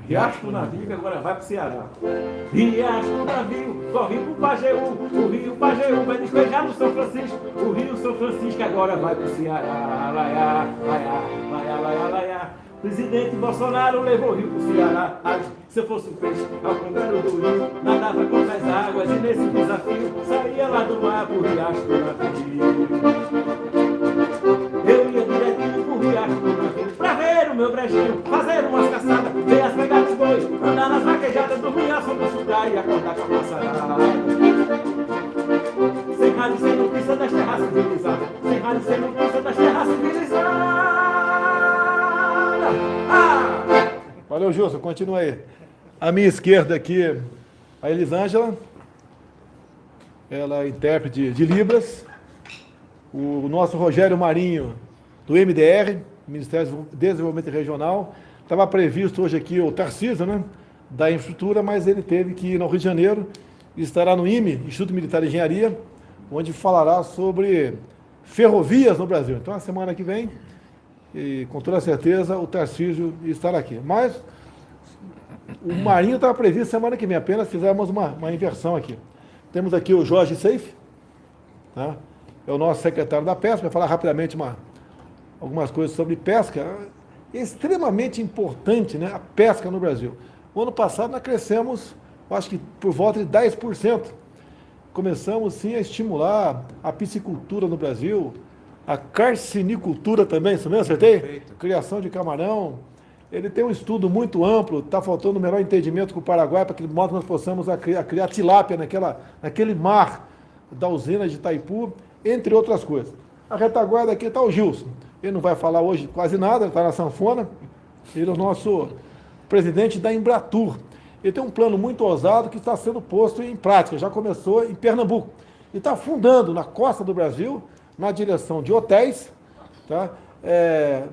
Riacho do Navio, que agora vai pro Ceará. Riacho do Navio, corre pro Pajeú. O rio Pajeú vai despejar no São Francisco. O rio São Francisco agora vai pro Ceará. Laiá, laiá, laiá, laiá, laiá. Presidente Bolsonaro levou o rio pro Ceará. Ai, se eu fosse um peixe, ao contrário do rio, nadava contra as águas e nesse desafio saía lá do mar pro Riacho do Navio. Eu ia direitinho pro Riacho do Navio pra ver o meu brechinho, fazer umas caçadas, ver as pegadas dos bois, andar nas vaquejadas, dormir a sombra sugar e acordar com a passarada. Sem rádio, sem notícia das terras civilizadas, sem rádio, sem notícia das terras civilizadas. Valeu, Gilson, continua aí. À minha esquerda aqui, a Elisângela, ela é intérprete de Libras. O nosso Rogério Marinho, do MDR, Ministério do Desenvolvimento Regional. Estava previsto hoje aqui o Tarcísio, né, da infraestrutura, mas ele teve que ir no Rio de Janeiro e estará no IME, Instituto Militar de Engenharia, onde falará sobre ferrovias no Brasil. Então, a semana que vem, e com toda certeza, o Tarcísio estará aqui. Mas o Marinho estava previsto semana que vem, apenas fizemos uma inversão aqui. Temos aqui o Jorge Seife, tá? É o nosso secretário da Pesca, vai falar rapidamente algumas coisas sobre pesca. É extremamente importante, né, a pesca no Brasil. O ano passado nós crescemos, acho que por volta de 10%. Começamos sim a estimular a piscicultura no Brasil, a carcinicultura também, isso mesmo, acertei? Perfeito. Criação de camarão. Ele tem um estudo muito amplo, está faltando o melhor entendimento com o Paraguai para que nós possamos criar tilápia naquele mar da usina de Itaipu, entre outras coisas. A retaguarda aqui está o Gilson. Ele não vai falar hoje quase nada, ele está na sanfona. Ele é o nosso presidente da Embratur. Ele tem um plano muito ousado que está sendo posto em prática. Já começou em Pernambuco. E está fundando na costa do Brasil, na direção de hotéis, tá?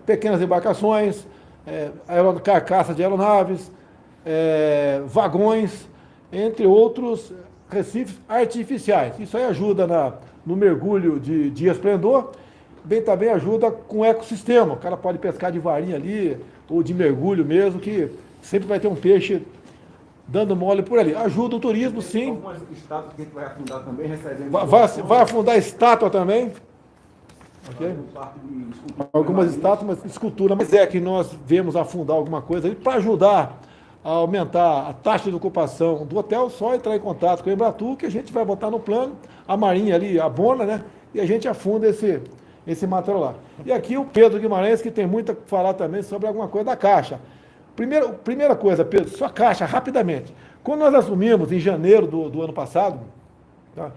Pequenas embarcações, carcaça de aeronaves, vagões, entre outros recifes artificiais. Isso aí ajuda no mergulho de esplendor, também ajuda com o ecossistema. O cara pode pescar de varinha ali, ou de mergulho mesmo, que sempre vai ter um peixe dando mole por ali. Ajuda o turismo, sim. Algumas estátuas que a gente vai afundar também, recebendo... Vai afundar estátua também. Okay? Algumas estátuas, mas escultura, mas é que nós vemos afundar alguma coisa ali para ajudar a aumentar a taxa de ocupação do hotel, só entrar em contato com a Embratur, que a gente vai botar no plano, a Marinha ali abona, né? E a gente afunda esse material lá. E aqui o Pedro Guimarães, que tem muito a falar também sobre alguma coisa da Caixa. Primeira coisa, Pedro, sua Caixa, rapidamente. Quando nós assumimos em janeiro do ano passado, tá,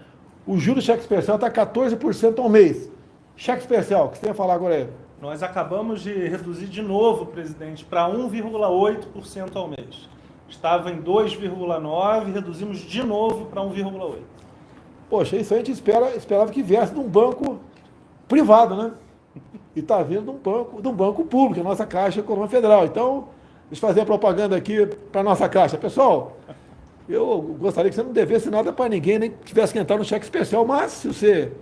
o juro do cheque especial está 14% ao mês. Cheque especial, o que você ia falar agora aí? Nós acabamos de reduzir de novo, presidente, para 1,8% ao mês. Estava em 2,9%, reduzimos de novo para 1,8%. Poxa, isso a gente esperava que viesse de um banco privado, né? E está vindo de um banco público, a nossa Caixa Econômica Federal. Então, deixa eu fazer a propaganda aqui para a nossa Caixa. Pessoal, eu gostaria que você não devesse nada para ninguém, nem tivesse que entrar no cheque especial, mas se você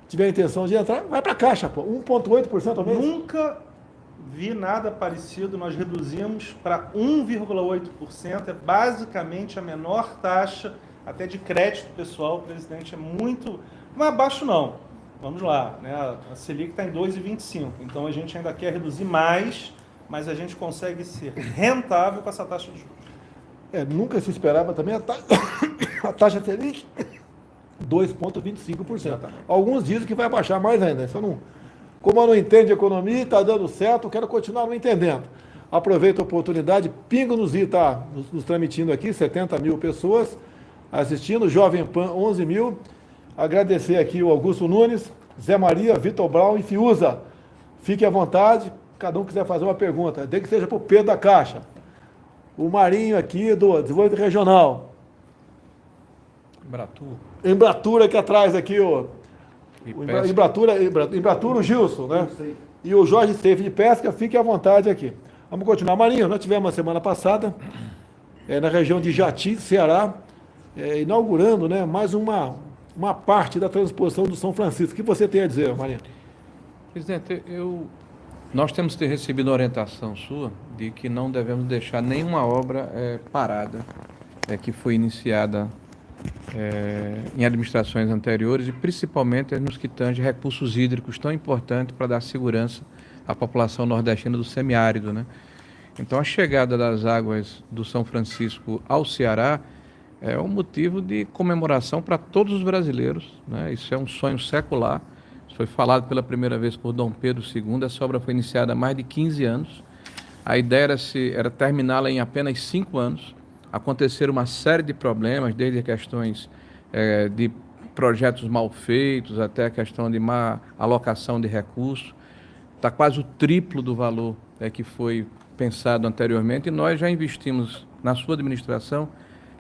tiver a intenção de entrar, vai para a Caixa, pô. 1,8% ao mês. Nunca vi nada parecido, nós reduzimos para 1,8%, é basicamente a menor taxa, até de crédito pessoal, presidente, é muito... Não é baixo não, vamos lá, né? A Selic está em 2,25%, então a gente ainda quer reduzir mais, mas a gente consegue ser rentável com essa taxa de juros. Nunca se esperava também a taxa Selic 2,25%. Alguns dizem que vai baixar mais ainda. Como eu não entendo de economia, está dando certo, eu quero continuar não entendendo. Aproveito a oportunidade, Pingo nos está nos transmitindo aqui, 70 mil pessoas assistindo, Jovem Pan 11 mil. Agradecer aqui o Augusto Nunes, Zé Maria, Vitor Brown e Fiuza. Fique à vontade, cada um quiser fazer uma pergunta, desde que seja para o Pedro da Caixa. O Marinho aqui do Desenvolvimento Regional. Embratur aqui atrás, aqui, Embratur, o Gilson, né? E o Jorge Seife de Pesca, fique à vontade aqui. Vamos continuar. Marinho, nós tivemos uma semana passada, na região de Jati, Ceará, inaugurando, né, mais uma parte da transposição do São Francisco. O que você tem a dizer, Marinho? Presidente, eu Nós temos que ter recebido a orientação sua de que não devemos deixar nenhuma obra parada que foi iniciada em administrações anteriores e principalmente nos que tangem recursos hídricos tão importantes para dar segurança à população nordestina do semiárido, né? Então a chegada das águas do São Francisco ao Ceará é um motivo de comemoração para todos os brasileiros, né? Isso é um sonho secular. Isso foi falado pela primeira vez por Dom Pedro II. Essa obra foi iniciada há mais de 15 anos. A ideia era terminá-la em apenas 5 anos. Aconteceram uma série de problemas, desde questões de projetos mal feitos até a questão de má alocação de recursos. Está quase o triplo do valor que foi pensado anteriormente e nós já investimos na sua administração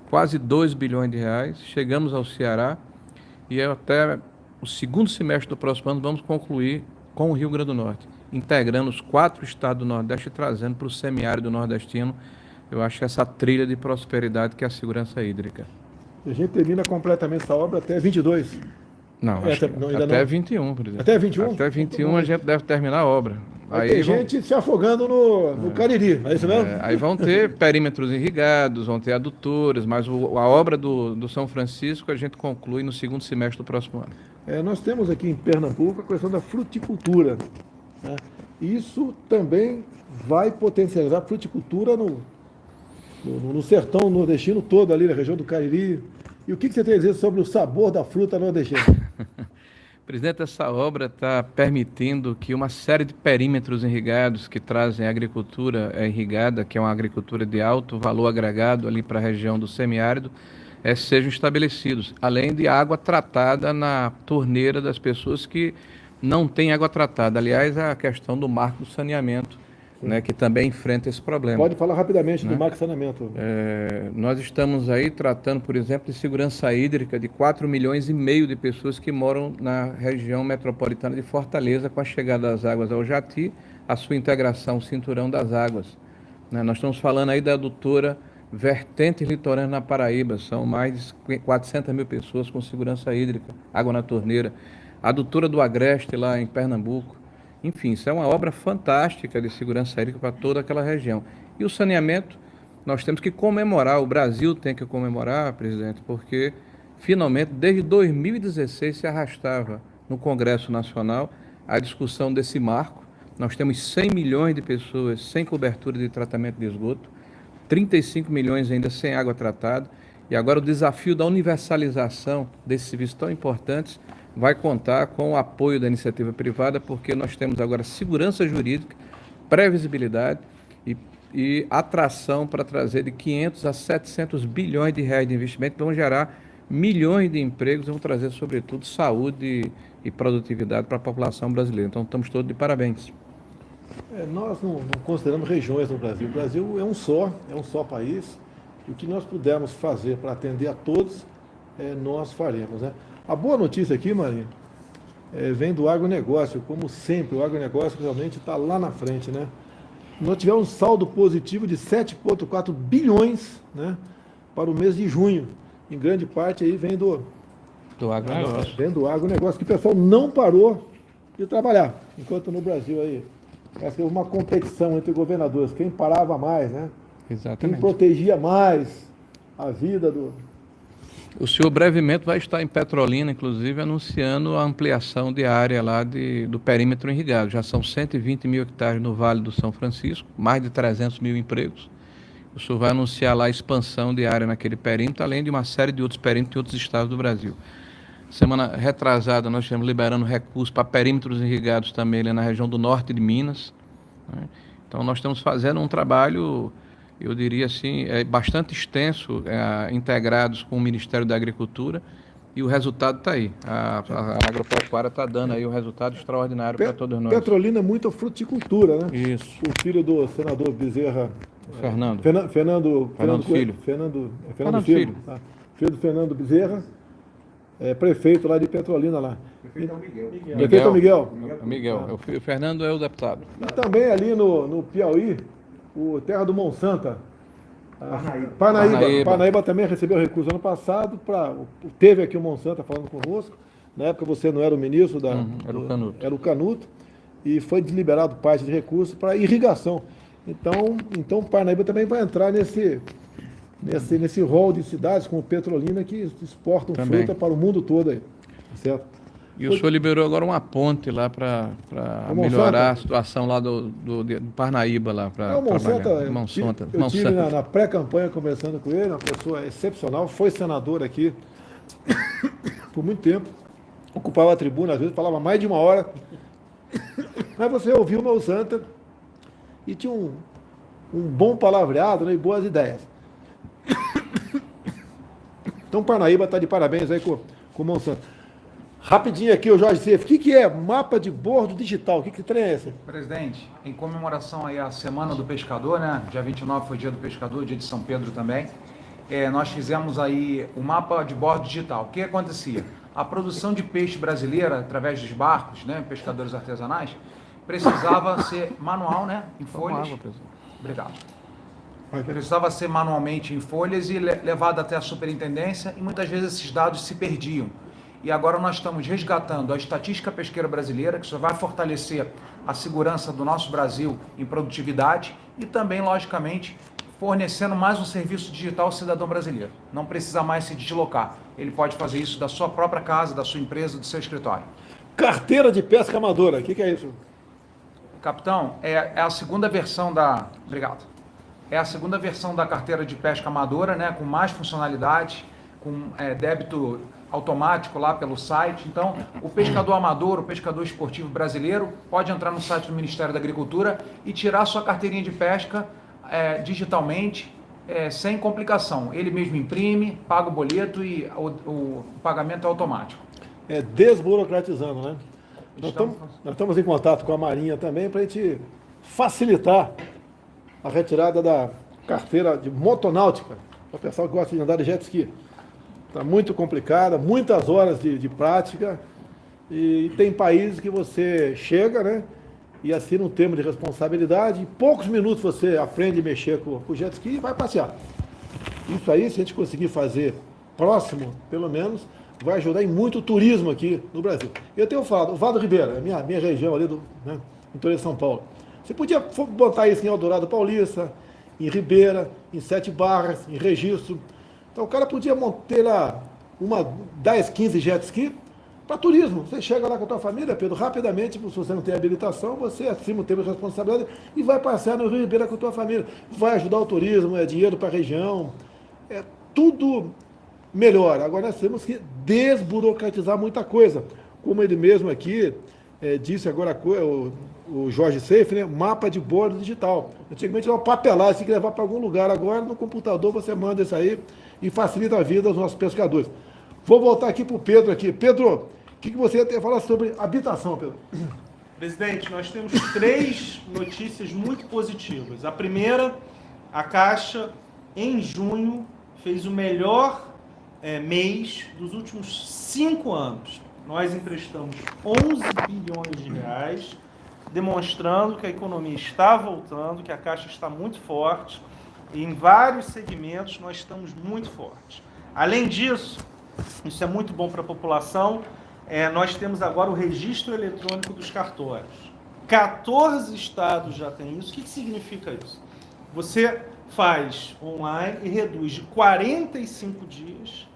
quase 2 bilhões de reais. Chegamos ao Ceará e até o segundo semestre do próximo ano vamos concluir com o Rio Grande do Norte, integrando os 4 estados do Nordeste e trazendo para o semiárido nordestino, eu acho, essa trilha de prosperidade que é a segurança hídrica. A gente termina completamente essa obra até 22. Não, até 21, por exemplo. Até 21? Até 21 a gente deve terminar a obra. Aí tem gente se afogando no Cariri, é isso mesmo? Aí vão ter perímetros irrigados, vão ter adutoras, mas a obra do São Francisco a gente conclui no segundo semestre do próximo ano. Nós temos aqui em Pernambuco a questão da fruticultura, né? Isso também vai potencializar a fruticultura no sertão nordestino todo, ali na região do Cariri. E o que você tem a dizer sobre o sabor da fruta nordestina? Presidente, essa obra está permitindo que uma série de perímetros irrigados que trazem a agricultura irrigada, que é uma agricultura de alto valor agregado ali para a região do semiárido, sejam estabelecidos, além de água tratada na torneira das pessoas que não têm água tratada. Aliás, a questão do marco do saneamento, né, que também enfrenta esse problema. Pode falar rapidamente, né, do marco de saneamento. Nós estamos aí tratando, por exemplo, de segurança hídrica de 4 milhões e meio de pessoas que moram na região metropolitana de Fortaleza, com a chegada das águas ao Jati, a sua integração ao cinturão das águas, né? Nós estamos falando aí da adutora Vertentes Litorâneas na Paraíba, são mais de 400 mil pessoas com segurança hídrica, água na torneira. A adutora do Agreste lá em Pernambuco. Enfim, isso é uma obra fantástica de segurança hídrica para toda aquela região. E o saneamento, nós temos que comemorar, o Brasil tem que comemorar, presidente, porque finalmente, desde 2016, se arrastava no Congresso Nacional a discussão desse marco. Nós temos 100 milhões de pessoas sem cobertura de tratamento de esgoto, 35 milhões ainda sem água tratada, e agora o desafio da universalização desses serviços tão importantes vai contar com o apoio da iniciativa privada, porque nós temos agora segurança jurídica, previsibilidade e atração para trazer de 500 a 700 bilhões de reais de investimento, que vão gerar milhões de empregos, vão trazer, sobretudo, saúde e produtividade para a população brasileira. Então, estamos todos de parabéns. Nós não consideramos regiões no Brasil. O Brasil é um só país. E o que nós pudermos fazer para atender a todos, nós faremos, né? A boa notícia aqui, Marinho, vem do agronegócio. Como sempre, o agronegócio realmente está lá na frente, né? Nós tivemos um saldo positivo de 7,4 bilhões, né, para o mês de junho. Em grande parte aí vem do agronegócio. Vem do agronegócio, que o pessoal não parou de trabalhar. Enquanto no Brasil aí, parece que houve uma competição entre governadores. Quem parava mais, né? Exatamente. Quem protegia mais a vida do... O senhor brevemente vai estar em Petrolina, inclusive, anunciando a ampliação de área lá do perímetro irrigado. Já são 120 mil hectares no Vale do São Francisco, mais de 300 mil empregos. O senhor vai anunciar lá a expansão de área naquele perímetro, além de uma série de outros perímetros em outros estados do Brasil. Semana retrasada, nós estivemos liberando recursos para perímetros irrigados também ali na região do norte de Minas, né? Então, nós estamos fazendo um trabalho, eu diria assim, bastante extenso, integrados com o Ministério da Agricultura, e o resultado está aí. A agropecuária está dando aí um resultado extraordinário para todos nós. Petrolina é muita fruticultura, né? Isso. O filho do senador Bezerra... Fernando Filho. Fernando Filho. Tá? Filho do Fernando Bezerra, prefeito lá de Petrolina lá. Prefeito Miguel. O Fernando é o deputado. E também ali no Piauí, o terra do Monsanto. Parnaíba também recebeu recurso ano passado. Teve aqui o Monsanto falando conosco. Na época você não era o ministro era o Canuto. Era o Canuto. e foi liberado parte de recursos para irrigação. Então Parnaíba também vai entrar nesse rol de cidades como Petrolina que exportam Também. fruta para o mundo todo aí, certo? E o senhor liberou agora uma ponte lá para melhorar a situação lá do Parnaíba lá para O trabalhar. Monsanto, eu tive na pré-campanha conversando com ele, uma pessoa excepcional, foi senador aqui por muito tempo, ocupava a tribuna, às vezes falava mais de uma hora, mas você ouviu o Monsanto e tinha um bom palavreado, né, e boas ideias. Então Parnaíba está de parabéns aí com o Monsanto. Rapidinho aqui, o Jorge Seif, o que é mapa de bordo digital? Que trem é esse? Presidente, em comemoração aí à Semana do Pescador, né? Dia 29 foi dia do pescador, dia de São Pedro também. Nós fizemos aí o mapa de bordo digital. O que acontecia? A produção de peixe brasileira, através dos barcos, né? Pescadores artesanais, precisava ser manual, né? Em folhas. Obrigado. Precisava ser manualmente em folhas e levado até a superintendência, e muitas vezes esses dados se perdiam. E agora nós estamos resgatando a estatística pesqueira brasileira, que isso vai fortalecer a segurança do nosso Brasil em produtividade e também, logicamente, fornecendo mais um serviço digital ao cidadão brasileiro. Não precisa mais se deslocar. Ele pode fazer isso da sua própria casa, da sua empresa, do seu escritório. Carteira de pesca amadora, o que é isso? Capitão, é a segunda versão da... Obrigado. É a segunda versão da carteira de pesca amadora, né, com mais funcionalidade, com débito automático lá pelo site. Então, o pescador amador, o pescador esportivo brasileiro pode entrar no site do Ministério da Agricultura e tirar sua carteirinha de pesca digitalmente, sem complicação. Ele mesmo imprime, paga o boleto e o pagamento é automático. Desburocratizando, né? Nós estamos em contato com a Marinha também para a gente facilitar a retirada da carteira de motonáutica, para o pessoal que gosta de andar de jet ski. Está muito complicada, muitas horas de prática, e tem países que você chega, né, e assina um termo de responsabilidade, em poucos minutos você aprende a mexer com o jet ski e vai passear. Isso aí, se a gente conseguir fazer próximo, pelo menos, vai ajudar em muito o turismo aqui no Brasil. Eu tenho falado, o Vale do Ribeira, a minha região ali do interior de São Paulo. Você podia botar isso em Eldorado Paulista, em Ribeira, em Sete Barras, em Registro. Então o cara podia ter lá 10, 15 jet ski para turismo. Você chega lá com a tua família, Pedro, rapidamente, se você não tem habilitação, você assina o termo de responsabilidade e vai passear no Rio Ribeira com a tua família. Vai ajudar o turismo, é dinheiro para a região, é tudo melhor. Agora nós temos que desburocratizar muita coisa. Como ele mesmo aqui disse agora o Jorge Seif, né? Mapa de bordo digital. Antigamente era uma papelada, você tinha que levar para algum lugar. Agora no computador você manda isso aí e facilita a vida dos nossos pescadores. Vou voltar aqui para o Pedro aqui. Pedro, o que você tem a falar sobre habitação, Pedro? Presidente, nós temos 3 notícias muito positivas. A primeira, a Caixa, em junho, fez o melhor mês dos últimos 5 anos. Nós emprestamos 11 bilhões de reais, demonstrando que a economia está voltando, que a Caixa está muito forte. E em vários segmentos nós estamos muito fortes. Além disso, isso é muito bom para a população, nós temos agora o registro eletrônico dos cartórios. 14 estados já têm isso. O que significa isso? Você faz online e reduz de 45 dias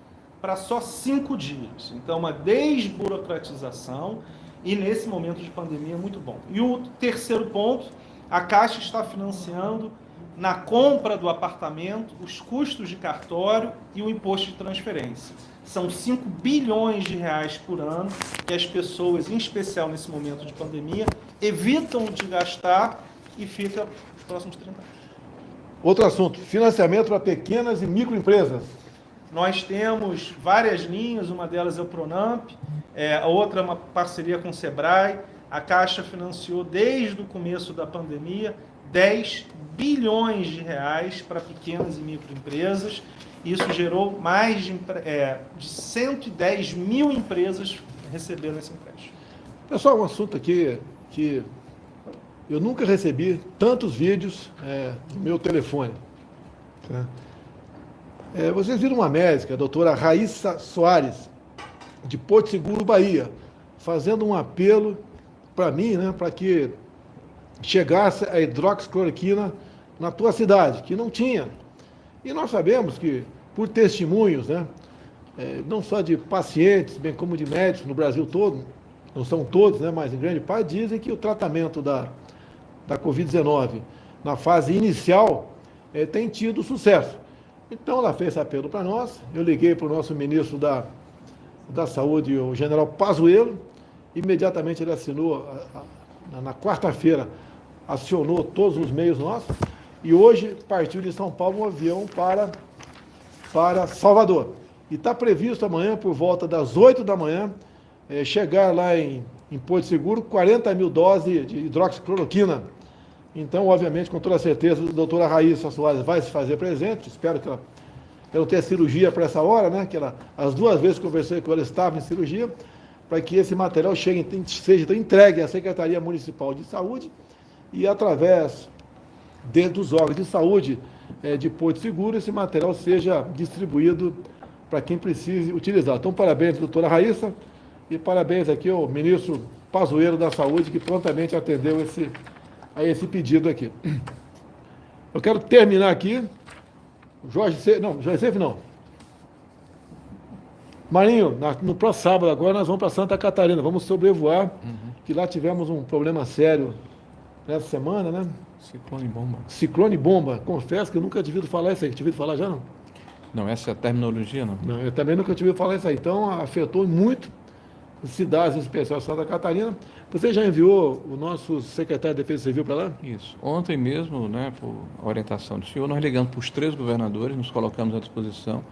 para só 5 dias. Então, uma desburocratização e, nesse momento de pandemia, é muito bom. E o terceiro ponto, a Caixa está financiando na compra do apartamento os custos de cartório e o imposto de transferência. São 5 bilhões de reais por ano que as pessoas, em especial nesse momento de pandemia, evitam de gastar e fica nos próximos 30 anos. Outro assunto, financiamento para pequenas e microempresas. Nós temos várias linhas, uma delas é o Pronamp, a outra é uma parceria com o Sebrae. A Caixa financiou desde o começo da pandemia 10 bilhões de reais para pequenas e microempresas. Isso gerou mais de 110 mil empresas recebendo esse empréstimo. Pessoal, um assunto aqui que eu nunca recebi tantos vídeos no meu telefone. Tá? Vocês viram uma médica, a doutora Raíssa Soares, de Porto Seguro, Bahia, fazendo um apelo para mim, né, para que chegasse a hidroxicloroquina na tua cidade, que não tinha. E nós sabemos que, por testemunhos, né, não só de pacientes, bem como de médicos no Brasil todo, não são todos, né, mas em grande parte, dizem que o tratamento da Covid-19 na fase inicial tem tido sucesso. Então ela fez esse apelo para nós, eu liguei para o nosso ministro da Saúde, o general Pazuello, imediatamente ele assinou, na quarta-feira, acionou todos os meios nossos, e hoje partiu de São Paulo um avião para Salvador. E está previsto amanhã, por volta das 8 da manhã, chegar lá em Porto Seguro 40 mil doses de hidroxicloroquina. Então, obviamente, com toda certeza, a doutora Raíssa Soares vai se fazer presente. Espero que ela não tenha cirurgia para essa hora, né? Que as 2 vezes que conversei com ela, estava em cirurgia, para que esse material seja entregue à Secretaria Municipal de Saúde e, através dos órgãos de saúde de Porto Seguro, esse material seja distribuído para quem precise utilizar. Então, parabéns, doutora Raíssa, e parabéns aqui ao ministro Pazuello da Saúde, que prontamente atendeu a esse pedido aqui. Eu quero terminar aqui. Jorge Seif não. Marinho, no próximo sábado agora nós vamos para Santa Catarina, vamos sobrevoar, que lá tivemos um problema sério nessa semana, né? Ciclone bomba. Confesso que eu nunca tinha ouvido falar isso aí. Tinha ouvido falar já, não? Não, essa é a terminologia, não? Não, eu também nunca tinha ouvido falar isso aí. Então, afetou muito cidades, em especial Santa Catarina. Você já enviou o nosso secretário de Defesa Civil para lá? Isso. Ontem mesmo, né, por orientação do senhor, nós ligamos para os 3 governadores, nos colocamos à disposição,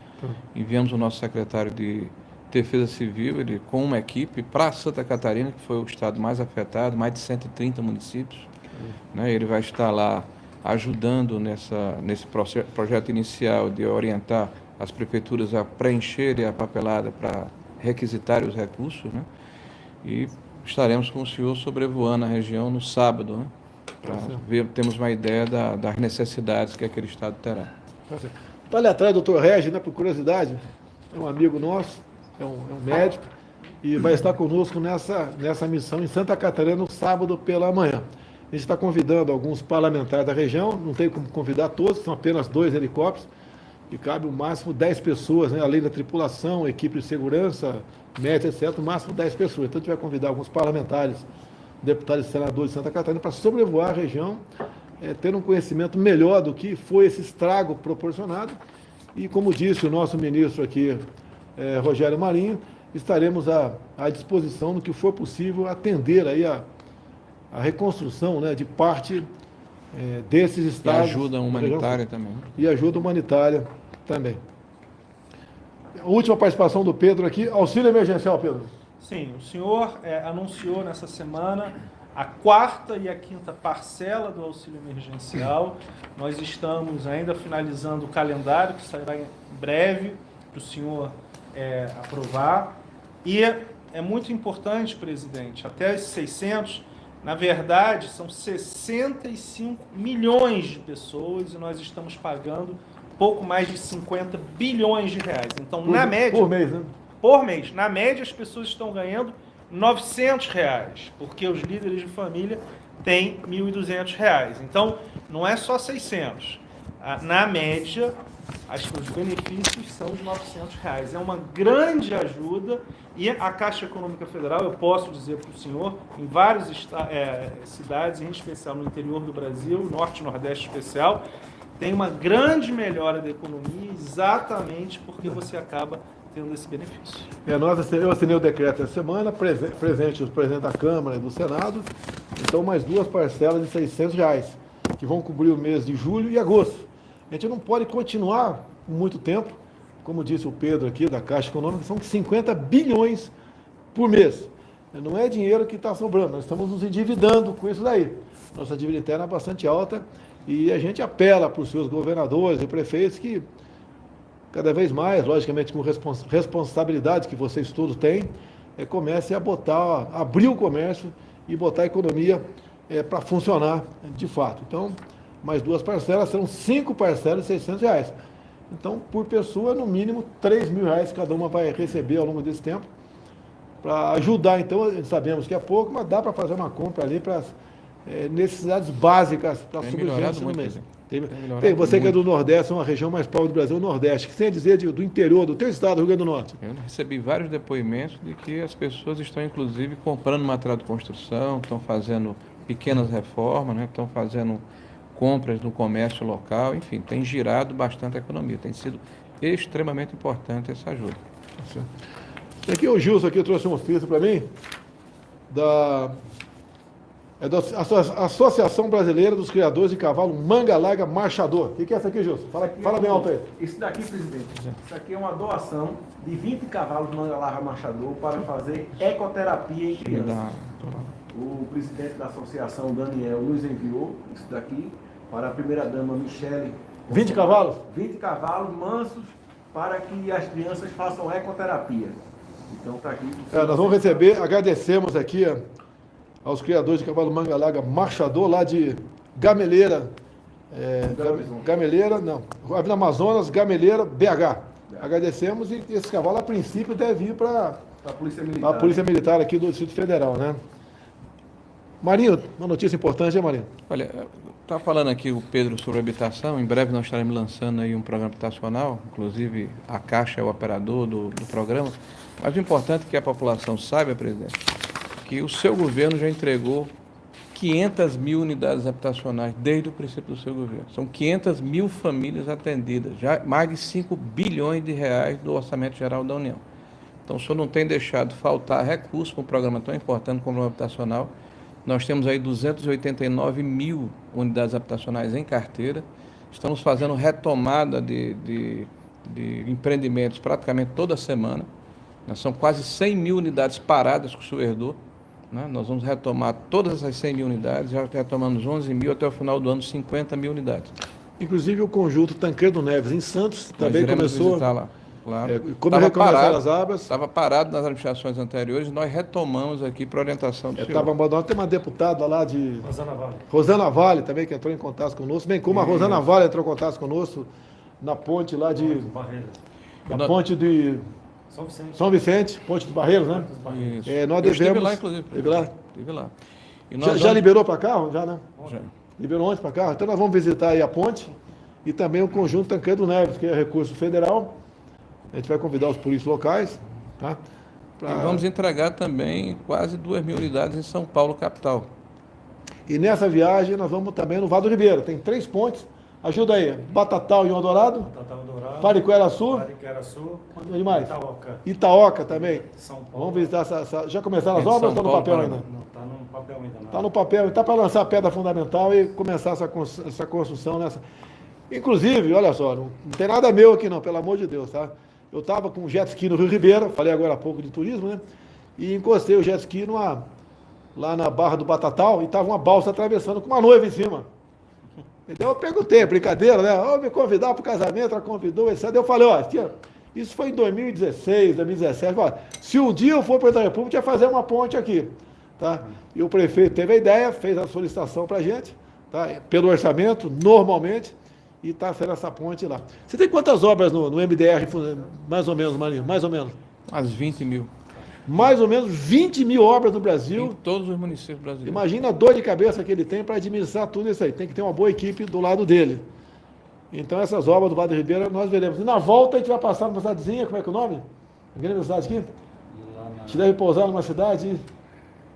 enviamos o nosso secretário de Defesa Civil, ele com uma equipe para Santa Catarina, que foi o estado mais afetado, mais de 130 municípios. Né, ele vai estar lá ajudando nesse projeto inicial de orientar as prefeituras a preencherem a papelada para requisitar os recursos, né? E estaremos com o senhor sobrevoando a região no sábado, né? Para termos uma ideia das necessidades que aquele estado terá. Está ali atrás o doutor Regis, né, por curiosidade, é um amigo nosso, é um médico, e vai estar conosco nessa missão em Santa Catarina no sábado pela manhã. A gente está convidando alguns parlamentares da região, não tem como convidar todos, são apenas 2 helicópteros, e cabe o máximo 10 pessoas, né, além da tripulação, equipe de segurança, médicos, etc., o máximo 10 pessoas. Então a gente vai convidar alguns parlamentares, deputados e senadores de Santa Catarina para sobrevoar a região, ter um conhecimento melhor do que foi esse estrago proporcionado. E como disse o nosso ministro aqui, Rogério Marinho, estaremos à disposição no que for possível atender aí a reconstrução, né, de parte desses estados. E ajuda humanitária também. E ajuda humanitária também. A última participação do Pedro aqui. Auxílio emergencial, Pedro. Sim, o senhor anunciou nessa semana a 4ª e a 5ª parcela do auxílio emergencial. Nós estamos ainda finalizando o calendário, que sairá em breve para o senhor aprovar. E é muito importante, presidente, até esses 600, na verdade, são 65 milhões de pessoas e nós estamos pagando pouco mais de 50 bilhões de reais. Então, na média... Por mês, né? Por mês. Na média, as pessoas estão ganhando R$900, porque os líderes de família têm R$1.200. Então, não é só 600. Na média, os benefícios são de R$900. É uma grande ajuda e a Caixa Econômica Federal, eu posso dizer para o senhor, em várias cidades, em especial no interior do Brasil, Norte e Nordeste especial, tem uma grande melhora da economia exatamente porque você acaba tendo esse benefício. Eu assinei o decreto essa semana, presente o presidente da Câmara e do Senado, então mais 2 parcelas de R$600, que vão cobrir o mês de julho e agosto. A gente não pode continuar por muito tempo, como disse o Pedro aqui, da Caixa Econômica, são 50 bilhões por mês. Não é dinheiro que está sobrando, nós estamos nos endividando com isso daí. Nossa dívida interna é bastante alta e a gente apela para os seus governadores e prefeitos que, cada vez mais, logicamente com responsabilidade que vocês todos têm, comece a abrir o comércio e botar a economia para funcionar de fato. Então, mais 2 parcelas, serão 5 parcelas de R$600. Então, por pessoa, no mínimo R$3.000 cada uma vai receber ao longo desse tempo, para ajudar. Então, sabemos que é pouco, mas dá para fazer uma compra ali para necessidades básicas para Tem sobrevivência melhorado no muito, mês. melhorado Tem você que é muito. do Nordeste, uma região mais pobre do Brasil, o Nordeste, que sem dizer do interior, do teu estado, do Rio Grande do Norte. Eu recebi vários depoimentos de que as pessoas estão, inclusive, comprando material de construção, estão fazendo pequenas reformas, né? Estão fazendo compras no comércio local, enfim, tem girado bastante a economia. Tem sido extremamente importante essa ajuda. Aqui o Gilson aqui trouxe um ofício para mim, da Associação Brasileira dos Criadores de Cavalo Manga Larga Marchador. O que é isso aqui, Gilson? Fala bem alto aí. Isso daqui, presidente, isso aqui é uma doação de 20 cavalos de manga larga marchador para fazer ecoterapia em crianças. O presidente da associação, Daniel, nos enviou isso daqui para a primeira-dama, Michele. 20 cavalos? 20 cavalos mansos para que as crianças façam ecoterapia. Então está aqui. Nós vamos receber, agradecemos aqui aos criadores de cavalo Manga Larga Marchador, lá de Gameleira. Gameleira, não. Avenida Amazonas, Gameleira, BH. Agradecemos e esse cavalo, a princípio, deve ir para a Polícia Militar. A Polícia Militar aqui do Distrito Federal, né? Marinho, uma notícia importante, hein, Marinho? Olha, está falando aqui o Pedro sobre habitação, em breve nós estaremos lançando aí um programa habitacional, inclusive a Caixa é o operador do programa, mas o importante é que a população saiba, presidente, que o seu governo já entregou 500 mil unidades habitacionais desde o princípio do seu governo. São 500 mil famílias atendidas, já mais de 5 bilhões de reais do Orçamento Geral da União. Então o senhor não tem deixado faltar recursos para um programa tão importante como o habitacional. Nós temos aí 289 mil unidades habitacionais em carteira. Estamos fazendo retomada de empreendimentos praticamente toda semana. São quase 100 mil unidades paradas com o seu herdor. Né? Nós vamos retomar todas essas 100 mil unidades, já retomamos 11 mil, até o final do ano 50 mil unidades. Inclusive o conjunto Tancredo Neves em Santos também Nós iremos começou. visitar lá. Claro. Como recomeçaram as obras. Estava parado nas administrações anteriores, nós retomamos aqui para orientação do senhor. Estava abandonado. Tem uma deputada lá de... Rosana Vale também, que entrou em contato conosco. Bem como a Rosana Vale entrou em contato conosco na ponte lá de... Na ponte de... São Vicente, ponte dos Barreiros, né? Isso. Nós Eu estive devemos... lá, inclusive. Estive lá? Estive lá. E Já liberou para carro? Já, né? Já. Liberou ontem para carro. Então nós vamos visitar aí a ponte e também o conjunto Tancredo Neves, que é recurso federal. A gente vai convidar os polícias locais, tá? E vamos entregar também quase 2 mil unidades em São Paulo, capital. E nessa viagem nós vamos também no Vado Ribeiro. Tem 3 pontes. Ajuda aí. Batatal e Eldorado. Pariquera-Sul. Onde mais? Itaoca também. São Paulo. Vamos visitar Já começaram as Em obras ou São estão no Paulo, papel Paraná. ainda? Não, está no papel ainda não. Está no papel. Está para lançar a pedra fundamental e começar essa construção nessa... Inclusive, olha só, não tem nada meu aqui não, pelo amor de Deus, tá? Eu estava com um jet ski no Rio Ribeira, falei agora há pouco de turismo, né? E encostei o jet ski lá na Barra do Batatal e estava uma balsa atravessando com uma noiva em cima. Então eu perguntei, brincadeira, né? Me convidar para o casamento, ela convidou, etc. Eu falei, ó, isso foi em 2016, 2017. Ó, se um dia eu for para a República, ia fazer uma ponte aqui. Tá? E o prefeito teve a ideia, fez a solicitação para a gente, tá? Pelo orçamento, normalmente, e está sendo essa ponte lá. Você tem quantas obras no MDR, mais ou menos, Marinho? Mais ou menos? Umas 20 mil. Mais ou menos 20 mil obras no Brasil. Em todos os municípios brasileiros. Imagina a dor de cabeça que ele tem para administrar tudo isso aí. Tem que ter uma boa equipe do lado dele. Então essas obras do Vado Ribeira nós veremos. E na volta a gente vai passar numa cidadezinha, como é que é o nome? A grande cidade aqui? A gente deve pousar numa cidade...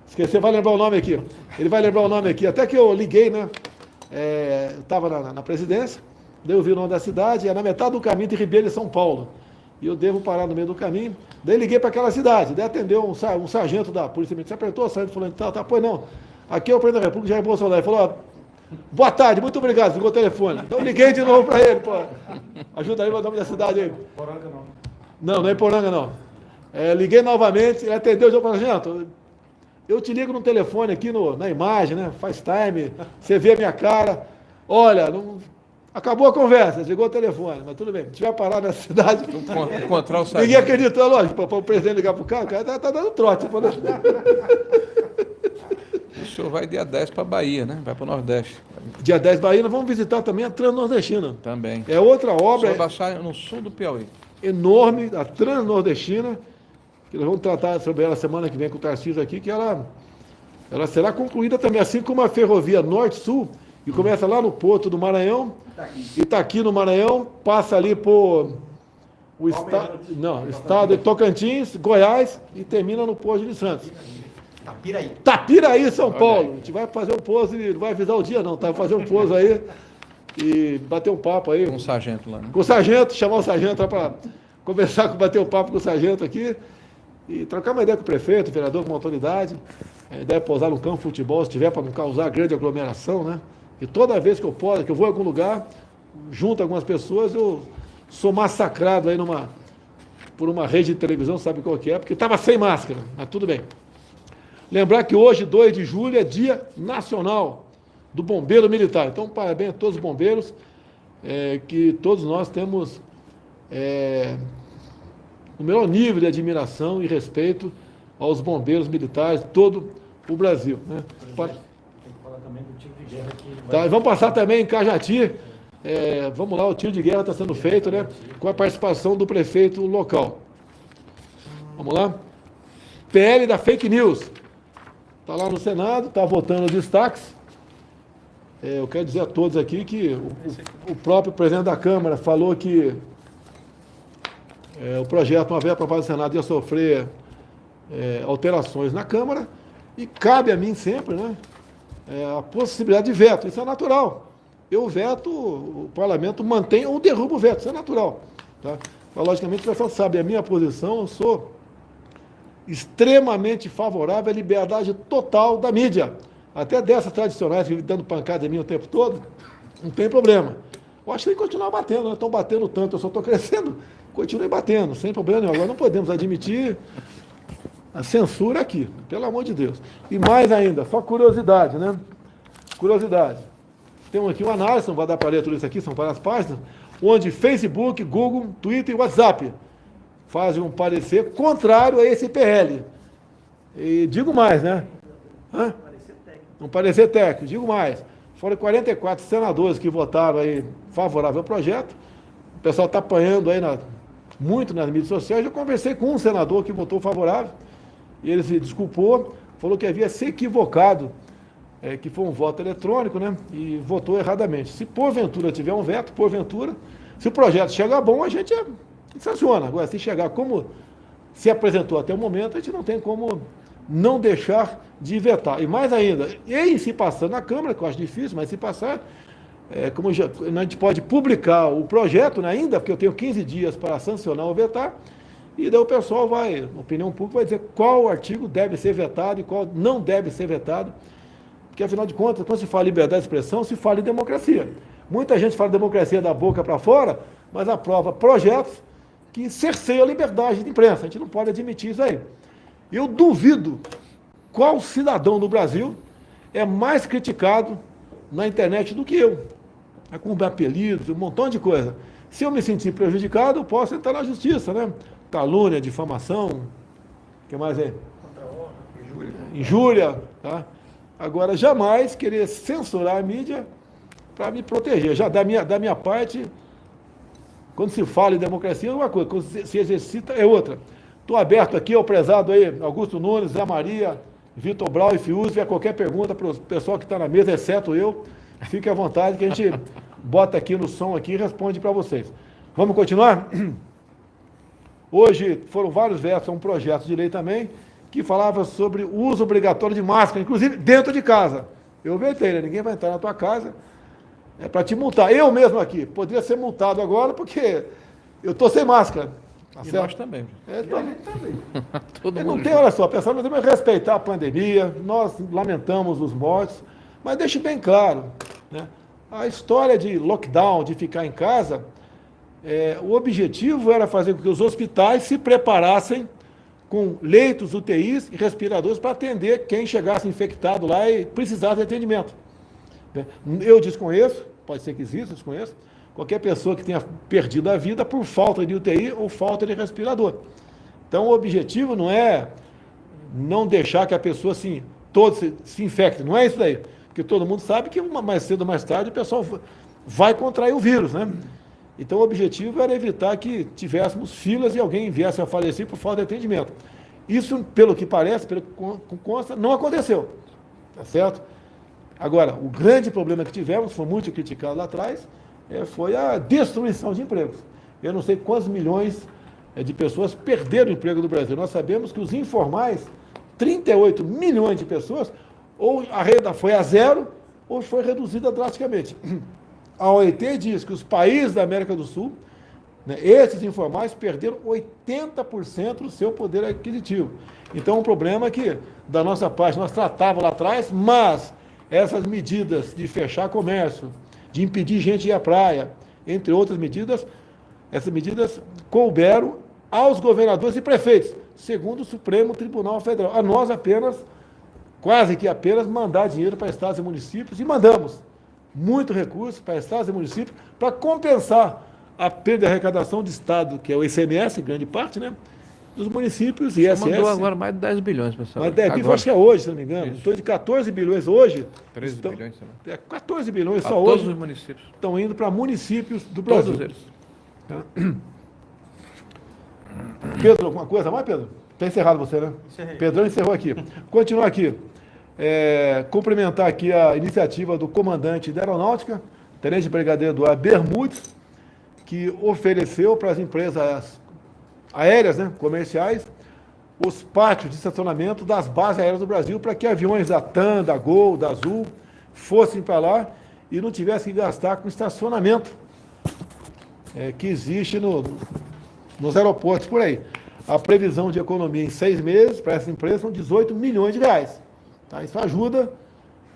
Esqueci, vai lembrar o nome aqui. Ele vai lembrar o nome aqui. Até que eu liguei, né? Eu estava na presidência, daí eu vi o nome da cidade, é na metade do caminho de Ribeira e São Paulo. E eu devo parar no meio do caminho. Daí liguei para aquela cidade, daí atendeu um sargento da Polícia Militar, se apertou, o sargento falou, tá, pois não. Aqui é o presidente da República, Jair Bolsonaro. Ele falou, ó, boa tarde, muito obrigado, ligou o telefone. Então eu liguei de novo para ele, pô. Ajuda aí o nome da cidade aí. Poranga não. Não é em Poranga não. Liguei novamente, ele atendeu, eu falei, sargento, eu te ligo no telefone aqui na imagem, né? Faz time, você vê a minha cara. Olha, acabou a conversa, desligou o telefone, mas tudo bem. Se tiver parado na cidade. Encontrar o Ninguém sargento. acreditou, lógico, para o presidente ligar para o cara tá dando trote. O senhor vai dia 10 para a Bahia, né? Vai para o Nordeste. Dia 10 Bahia, nós vamos visitar também a Transnordestina. Também. É outra O obra senhor vai baixar no sul do Piauí. enorme, a Transnordestina, que nós vamos tratar sobre ela semana que vem com o Tarcísio aqui, que ela será concluída também, assim como a ferrovia Norte-Sul, que começa lá no Porto do Maranhão, e está aqui no Maranhão, passa ali por o estado de Tocantins, Goiás, e termina no Porto de Santos. Tapiraí, São Paulo. A gente vai fazer um pouso, não vai avisar o dia não, tá? Vai fazer um pouso aí e bater um papo aí. Com o sargento lá, né? Com o sargento, chamar o sargento para conversar, bater um papo com o sargento aqui e trocar uma ideia com o prefeito, o vereador, com uma autoridade. A ideia é pousar no campo de futebol, se tiver, para não causar grande aglomeração, né? E toda vez que eu posso, que eu vou a algum lugar, junto a algumas pessoas, eu sou massacrado aí por uma rede de televisão, sabe qual que é? Porque estava sem máscara, mas tudo bem. Lembrar que hoje, 2 de julho, é Dia Nacional do Bombeiro Militar. Então, parabéns a todos os bombeiros, que todos nós temos o melhor nível de admiração e respeito aos bombeiros militares de todo o Brasil. Né? Tem que falar também do tiro de guerra aqui. Tá, vamos passar também em Cajati. Vamos lá, o tiro de guerra está sendo feito, né? Com a participação do prefeito local. Vamos lá? PL da fake news. Está lá no Senado, está votando os destaques. Eu quero dizer a todos aqui que o próprio presidente da Câmara falou que o projeto, uma vez aprovado no Senado, ia sofrer alterações na Câmara, e cabe a mim sempre, né, a possibilidade de veto. Isso é natural. Eu veto, o parlamento mantém ou derruba o veto, isso é natural. Tá? Mas, logicamente, o pessoal sabe, a minha posição, eu sou extremamente favorável à liberdade total da mídia. Até dessas tradicionais, que dando pancada em mim o tempo todo, não tem problema. Eu acho que tem que continuar batendo, né? Estão batendo tanto, eu só estou crescendo, continue batendo, sem problema nenhum. Agora não podemos admitir a censura aqui, pelo amor de Deus. E mais ainda, só curiosidade, né? Curiosidade. Temos aqui uma análise, não vai dar para ler tudo isso aqui, são várias páginas, onde Facebook, Google, Twitter e WhatsApp fazem um parecer contrário a esse PL. E digo mais, né? Um parecer técnico, digo mais. Foram 44 senadores que votaram aí favorável ao projeto. O pessoal está apanhando aí muito nas mídias sociais. Eu conversei com um senador que votou favorável, e ele se desculpou, falou que havia se equivocado, que foi um voto eletrônico, né? E votou erradamente. Se porventura tiver um veto, se o projeto chegar bom, a gente sanciona. Agora, se chegar como se apresentou até o momento, a gente não tem como não deixar de vetar. E mais ainda, se passar na Câmara, que eu acho difícil, mas se passar, como a gente pode publicar o projeto, né, ainda, porque eu tenho 15 dias para sancionar ou vetar, e daí o pessoal a opinião pública vai dizer qual artigo deve ser vetado e qual não deve ser vetado, porque afinal de contas, quando se fala em liberdade de expressão, se fala em democracia. Muita gente fala democracia da boca para fora, mas aprova projetos que cerceiam a liberdade de imprensa. A gente não pode admitir isso aí. Eu duvido qual cidadão do Brasil é mais criticado na internet do que eu. Com apelidos, um montão de coisa. Se eu me sentir prejudicado, eu posso entrar na justiça, né? Calúnia, difamação, o que mais é? Injúria, tá? Agora, jamais querer censurar a mídia para me proteger. Já da minha parte, quando se fala em democracia é uma coisa, quando se exercita é outra. Estou aberto aqui ao prezado aí, Augusto Nunes, Zé Maria, Vitor Brau e Fius, vier qualquer pergunta para o pessoal que está na mesa, exceto eu, fique à vontade que a gente bota aqui no som aqui e responde para vocês. Vamos continuar? Hoje foram vários vetos a um projeto de lei também, que falava sobre o uso obrigatório de máscara, inclusive dentro de casa. Eu vetei, né? Ninguém vai entrar na tua casa para te multar. Eu mesmo aqui, poderia ser multado agora porque eu estou sem máscara. Tá e certo? nós também. Todo mundo não tem, olha só, pessoal, nós temos que respeitar a pandemia, nós lamentamos os mortos, mas deixe bem claro, né? A história de lockdown, de ficar em casa, o objetivo era fazer com que os hospitais se preparassem com leitos, UTIs e respiradores para atender quem chegasse infectado lá e precisasse de atendimento. Eu desconheço, pode ser que exista, desconheço, qualquer pessoa que tenha perdido a vida por falta de UTI ou falta de respirador. Então, o objetivo não é não deixar que a pessoa todos se infecte, não é isso daí. Porque todo mundo sabe que mais cedo ou mais tarde o pessoal vai contrair o vírus, né? Então, o objetivo era evitar que tivéssemos filas e alguém viesse a falecer por falta de atendimento. Isso, pelo que parece, pelo que consta, não aconteceu. Tá certo? Agora, o grande problema que tivemos, foi muito criticado lá atrás, foi a destruição de empregos. Eu não sei quantos milhões de pessoas perderam o emprego no Brasil. Nós sabemos que os informais, 38 milhões de pessoas, ou a renda foi a zero, ou foi reduzida drasticamente. A OIT diz que os países da América do Sul, né, esses informais perderam 80% do seu poder aquisitivo. Então, o problema é que, da nossa parte, nós tratávamos lá atrás, mas essas medidas de fechar comércio, de impedir gente de ir à praia, entre outras medidas, essas medidas couberam aos governadores e prefeitos, segundo o Supremo Tribunal Federal. A nós apenas, quase que apenas, mandar dinheiro para estados e municípios, e mandamos muito recurso para estados e municípios para compensar a perda de arrecadação de estado, que é o ICMS, grande parte, né? Dos municípios e ISS. Mandou agora mais de 10 bilhões, pessoal. Mas 10 bilhões, acho que é hoje, se não me engano. Em torno de 14 bilhões hoje. 13 bilhões, sei lá. 14 bilhões Para só todos hoje os municípios. estão indo para municípios do Brasil. Todos eles. Pedro, alguma coisa mais, Pedro? Está encerrado você, né? Encerrei. Pedrão encerrou aqui. Continua aqui. Cumprimentar aqui a iniciativa do comandante da Aeronáutica, Tenente Brigadeiro Eduardo Bermudes, que ofereceu para as empresas aéreas, né, comerciais, os pátios de estacionamento das bases aéreas do Brasil para que aviões da TAM, da Gol, da Azul fossem para lá e não tivessem que gastar com estacionamento que existe nos aeroportos por aí. A previsão de economia em 6 meses para essa empresa são 18 milhões de reais. Tá? Isso ajuda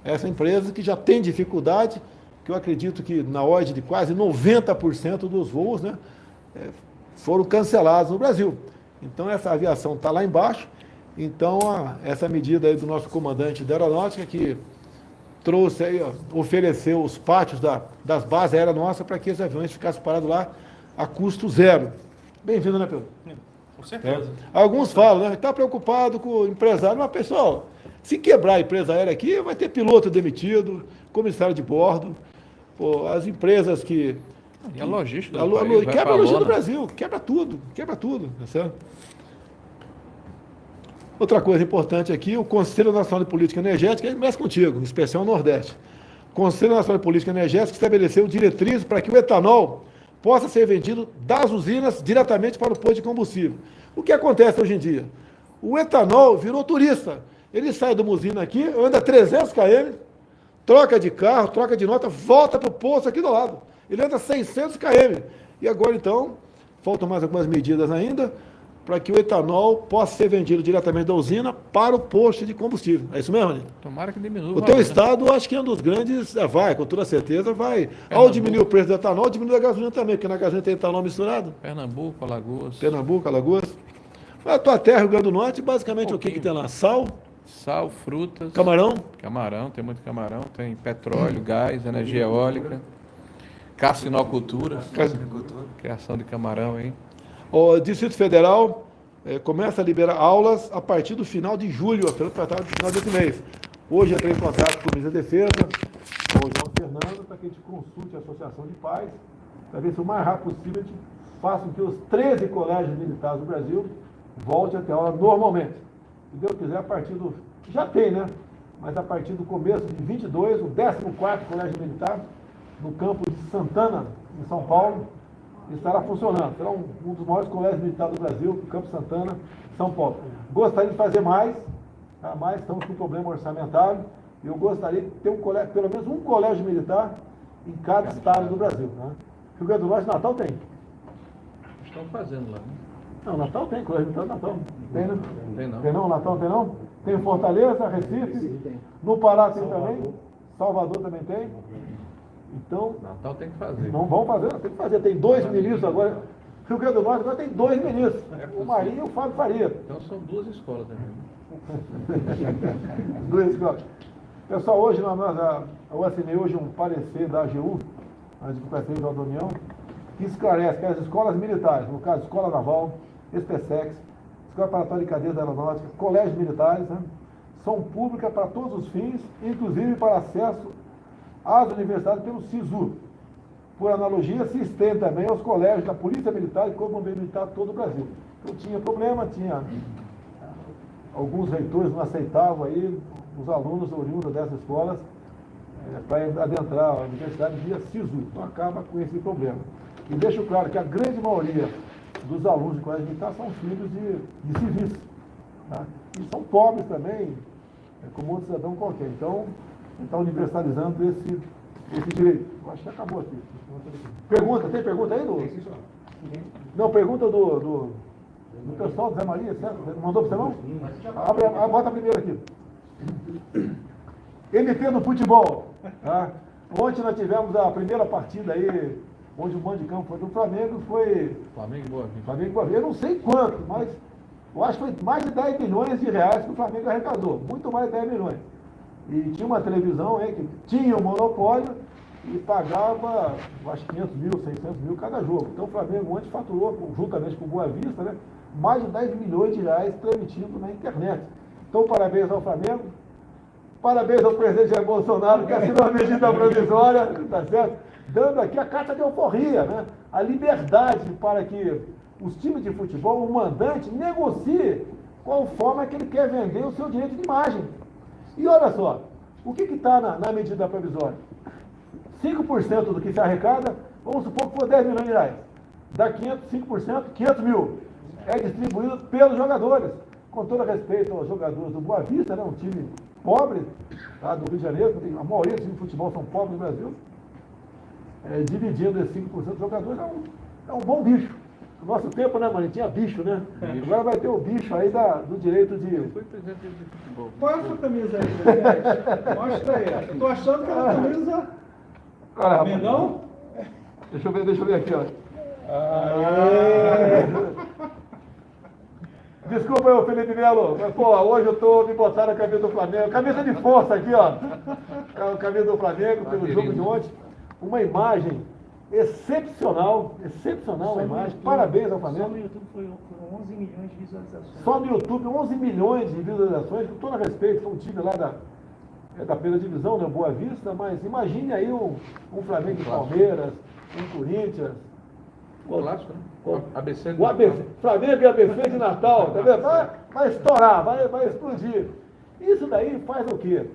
essa empresa que já tem dificuldade, que eu acredito que na ordem de quase 90% dos voos, né, foram cancelados no Brasil. Então essa aviação está lá embaixo. Então essa medida aí do nosso comandante da Aeronáutica, que trouxe aí, ofereceu os pátios das bases aéreas nossas para que esses aviões ficassem parados lá a custo zero. Bem-vindo, né, Pedro? Com certeza. Alguns falam, né? Está preocupado com o empresário. Mas, pessoal, se quebrar a empresa aérea aqui, vai ter piloto demitido, comissário de bordo. Pô, as empresas que... E a logística do país, quebra a logística do Brasil, quebra tudo, tá certo? Outra coisa importante aqui, o Conselho Nacional de Política Energética, ele mexe contigo, em especial no Nordeste. O Conselho Nacional de Política Energética estabeleceu diretrizes para que o etanol possa ser vendido das usinas diretamente para o posto de combustível. O que acontece hoje em dia? O etanol virou turista. Ele sai de uma usina aqui, anda 300 km, troca de carro, troca de nota, volta para o posto aqui do lado. Ele anda 600 km. E agora, então, faltam mais algumas medidas ainda para que o etanol possa ser vendido diretamente da usina para o posto de combustível. É isso mesmo, Aninho? Tomara que diminua. O teu estado, acho que é um dos grandes, vai, com toda certeza, vai. Ao diminuir o preço do etanol, diminui a gasolina também, porque na gasolina tem etanol misturado. Pernambuco, Alagoas. Pernambuco, Alagoas. A tua terra, Rio Grande do Norte, basicamente o que tem lá? Sal, Sal, frutas. camarão, Camarão, tem muito camarão. Tem petróleo, gás, energia eólica. Carcinocultura. Criação de camarão, hein? O Distrito Federal começa a liberar aulas a partir do final de julho, pelo tratado do final desse mês. Hoje entrei em contato com o Ministro da Defesa, com o João Fernando, para que a gente consulte a Associação de Pais, para ver se o mais rápido possível a gente faça com que os 13 colégios militares do Brasil voltem a ter aula normalmente. Se Deus quiser, a partir do... Já tem, né? Mas a partir do começo de 22, o 14º Colégio Militar, no campo de Santana, em São Paulo, estará funcionando. Será um dos maiores colégios militares do Brasil, o Campo Santana, São Paulo. Gostaria de fazer mais, tá? Mas estamos com um problema orçamentário. Eu gostaria de ter pelo menos um colégio militar em cada estado do Brasil. Né? Rio Grande do Norte, Natal tem. Estão fazendo lá. Não, Natal tem, colégio militar Natal. Tem, né? Tem não. Tem não, Natal tem não? Tem em Fortaleza, Recife, no Pará tem também, Salvador também tem. Então, Natal tem que fazer. não vão fazer, tem que fazer. Tem 2 ministros agora. Rio Grande do Norte agora tem 2 ministros. O Marinho e o Fábio Faria. Então são 2 escolas também. 2 escolas. Pessoal, hoje eu assinei hoje um parecer da AGU, a Secretaria da União, que esclarece que as escolas militares, no caso, Escola Naval, SPSEX, Escola Preparatória de Cadeias da Aeronáutica, colégios militares, né, são públicas para todos os fins, inclusive para acesso às universidades pelo SISU. Por analogia, se estende também aos colégios da Polícia Militar e Corpo Bombeiro Militar de todo o Brasil. Então tinha problema, tinha alguns reitores não aceitavam aí os alunos oriundos dessas escolas para adentrar a universidade via SISU. Então acaba com esse problema. E deixo claro que a grande maioria dos alunos de colégio militar são filhos de civis. Tá? E são pobres também, como outro cidadão qualquer. Então, está universalizando esse direito. Eu acho que acabou aqui. Pergunta, tem pergunta aí, Não, pergunta do pessoal do Zé Maria, certo? Mandou para você não? Bota a primeira aqui. MP do futebol. Tá? Ontem nós tivemos a primeira partida aí, onde o mando de campo foi do Flamengo, foi... Flamengo e Boa Vista. Flamengo e Boa Vista. Eu não sei quanto, mas eu acho que foi mais de 10 milhões de reais que o Flamengo arrecadou. Muito mais de 10 milhões. E tinha uma televisão aí que tinha o monopólio e pagava, acho que 500 mil, 600 mil cada jogo. Então o Flamengo ontem faturou, juntamente com o Boa Vista, né, mais de 10 milhões de reais transmitindo na internet. Então parabéns ao Flamengo, parabéns ao presidente Jair Bolsonaro, que assinou a medida provisória, tá certo? Dando aqui a carta de alforria, né? A liberdade para que os times de futebol, o mandante, negocie qual forma que ele quer vender o seu direito de imagem. E olha só, o que está na medida provisória? 5% do que se arrecada, vamos supor que for 10 milhões de reais. Dá 5%, 500 mil. É distribuído pelos jogadores. Com todo respeito aos jogadores do Boa Vista, né, um time pobre, tá, do Rio de Janeiro, a maioria dos times de futebol são pobres no Brasil. Dividindo esses 5% dos jogadores é um bom bicho. No nosso tempo, né, mano? Tinha bicho, né? Bicho. Agora vai ter o bicho aí do direito de... Eu fui presidente de futebol. Qual é a sua camisa aí, presidente? Mostra aí. Eu tô achando que é uma camisa... Caramba. Mengão? Deixa eu ver aqui, ó. Desculpa aí, Felipe Melo, mas, pô, hoje eu tô me botando a camisa do Flamengo. Camisa de força aqui, ó. A camisa do Flamengo, pelo jogo de ontem. Uma imagem excepcional a imagem. Parabéns ao Flamengo. Só no YouTube foram 11 milhões de visualizações. Só no YouTube, 11 milhões de visualizações, com todo respeito, foi um time lá da primeira divisão, né, Boa Vista, mas imagine aí um Flamengo e Palmeiras, um Corinthians. O clássico, né? ABC de O ABC, Flamengo e ABC de Natal, tá vendo? Vai estourar, vai explodir. Isso daí faz o quê?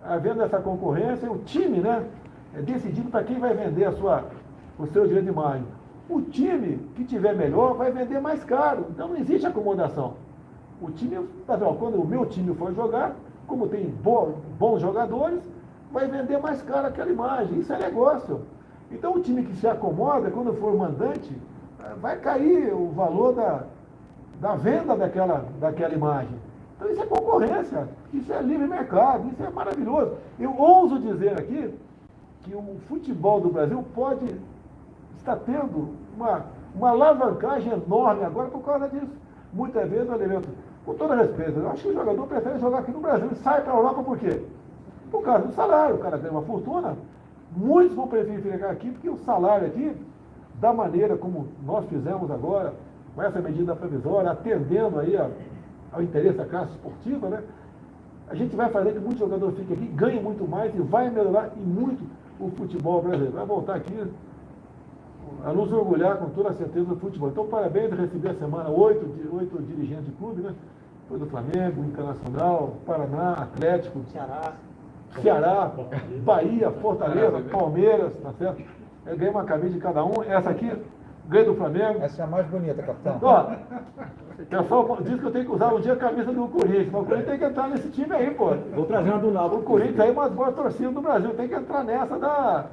Havendo essa concorrência, o time, né, decidindo para quem vai vender o seu direito de imagem. O time que tiver melhor vai vender mais caro. Então não existe acomodação. O time, quando o meu time for jogar, como tem bons jogadores, vai vender mais caro aquela imagem. Isso é negócio. Então o time que se acomoda, quando for mandante, vai cair o valor da venda daquela imagem. Então isso é concorrência, isso é livre mercado, isso é maravilhoso. Eu ouso dizer aqui que o futebol do Brasil está tendo uma alavancagem enorme agora por causa disso. Muitas vezes, com todo respeito, eu acho que o jogador prefere jogar aqui no Brasil e sai para a Europa por quê? Por causa do salário, o cara ganha uma fortuna. Muitos vão preferir ficar aqui porque o salário aqui, da maneira como nós fizemos agora, com essa medida provisória, atendendo aí ao interesse da classe esportiva, né? A gente vai fazer que muitos jogadores fiquem aqui, ganhem muito mais e vai melhorar e muito o futebol brasileiro. Vai voltar aqui a nos orgulhar com toda a certeza do futebol. Então, parabéns, recebi a semana 8 dirigentes de clube, né? Foi do Flamengo, Internacional, Paraná, Atlético, Ceará, Bahia, Fortaleza, Palmeiras, tá certo? Eu ganhei uma camisa de cada um. Essa aqui, ganhei do Flamengo. Essa é a mais bonita, capitão. Ó, o pessoal diz que eu tenho que usar um dia a camisa do Corinthians, mas o Corinthians tem que entrar nesse time aí, pô. Vou trazer uma do Náutico. O Corinthians aí é uma das boas torcidas do Brasil, tem que entrar nessa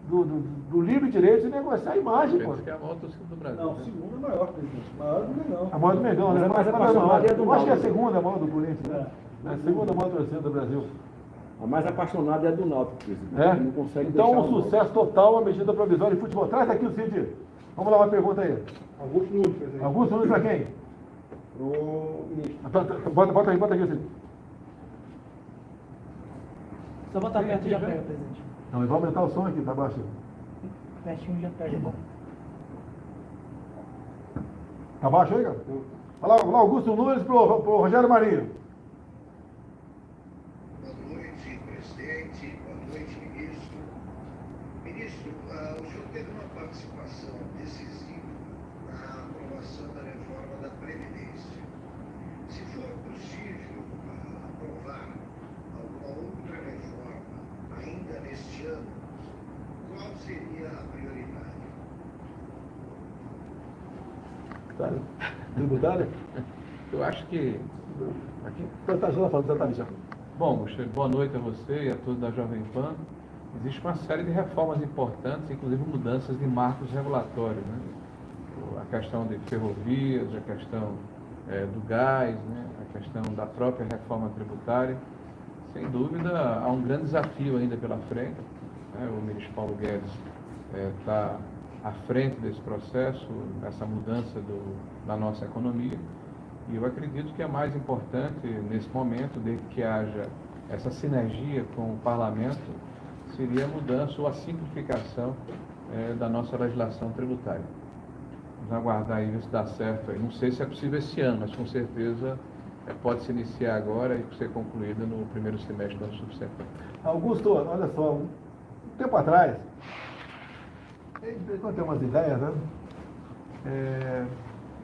do livre direito de negociar a imagem, pô. Que é a maior torcida do Brasil. Não, segunda é maior, presidente. Maior do Mengão. A maior do Mengão, né? Mas é mais Mas apaixonada é a do eu acho que é a Náutico. segunda maior do Corinthians, né? É a segunda maior torcida do Brasil. A mais apaixonada é a do Náutico, presidente. É? Ele não consegue Então, deixar um o Náutico. sucesso total a medida provisória de futebol. Traz aqui o Cid. Vamos lá, uma pergunta aí. Augusto Nunes, presidente. Augusto Nunes para quem? Pro ministro. Bota aqui, Cid. Só botar perto e já pega, presidente. Não, vai aumentar o som aqui, tá baixo. Pertinho já pega, bom. Tá baixo aí, cara? Vai lá, Augusto Nunes pro Rogério Marinho. Boa noite, presidente. Boa noite, ministro. Ministro, o senhor teve uma participação decisiva na aprovação da reforma da Previdência. Se for possível, Tributária? Eu acho que... Aqui. Está falando, está já. Bom, Buxa, boa noite a você e a todos da Jovem Pan. Existe uma série de reformas importantes, inclusive mudanças de marcos regulatórios, né? A questão de ferrovias, a questão do gás, né? A questão da própria reforma tributária. Sem dúvida, há um grande desafio ainda pela frente, né? O ministro Paulo Guedes está à frente desse processo, dessa mudança da nossa economia. E eu acredito que é mais importante, nesse momento, desde que haja essa sinergia com o parlamento, seria a mudança ou a simplificação da nossa legislação tributária. Vamos aguardar aí ver se dá certo. Não sei se é possível esse ano, mas com certeza pode se iniciar agora e ser concluída no primeiro semestre do ano subsequente. Augusto, olha só, um tempo atrás, eu tenho umas ideias, né?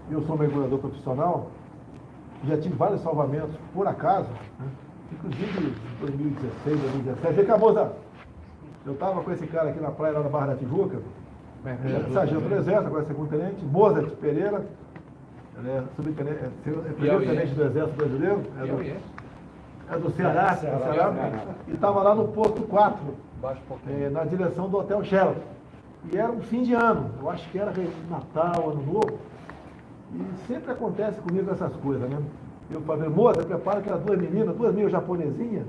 Eu sou mergulhador profissional, já tive vários salvamentos, por acaso, né? Inclusive em 2016, 2017. Vem cá, moça! Eu estava com esse cara aqui na praia, lá na Barra da Tijuca, sargento do Exército, agora segundo-tenente, Mozart Pereira, primeiro-tenente do Exército Brasileiro, é do Ceará, e estava lá no posto 4, na direção do Hotel Sheraton. E era um fim de ano, eu acho que era Natal, Ano Novo, e sempre acontece comigo essas coisas, né? Eu falei, moça, prepara que as duas meninas, duas meio japonesinhas,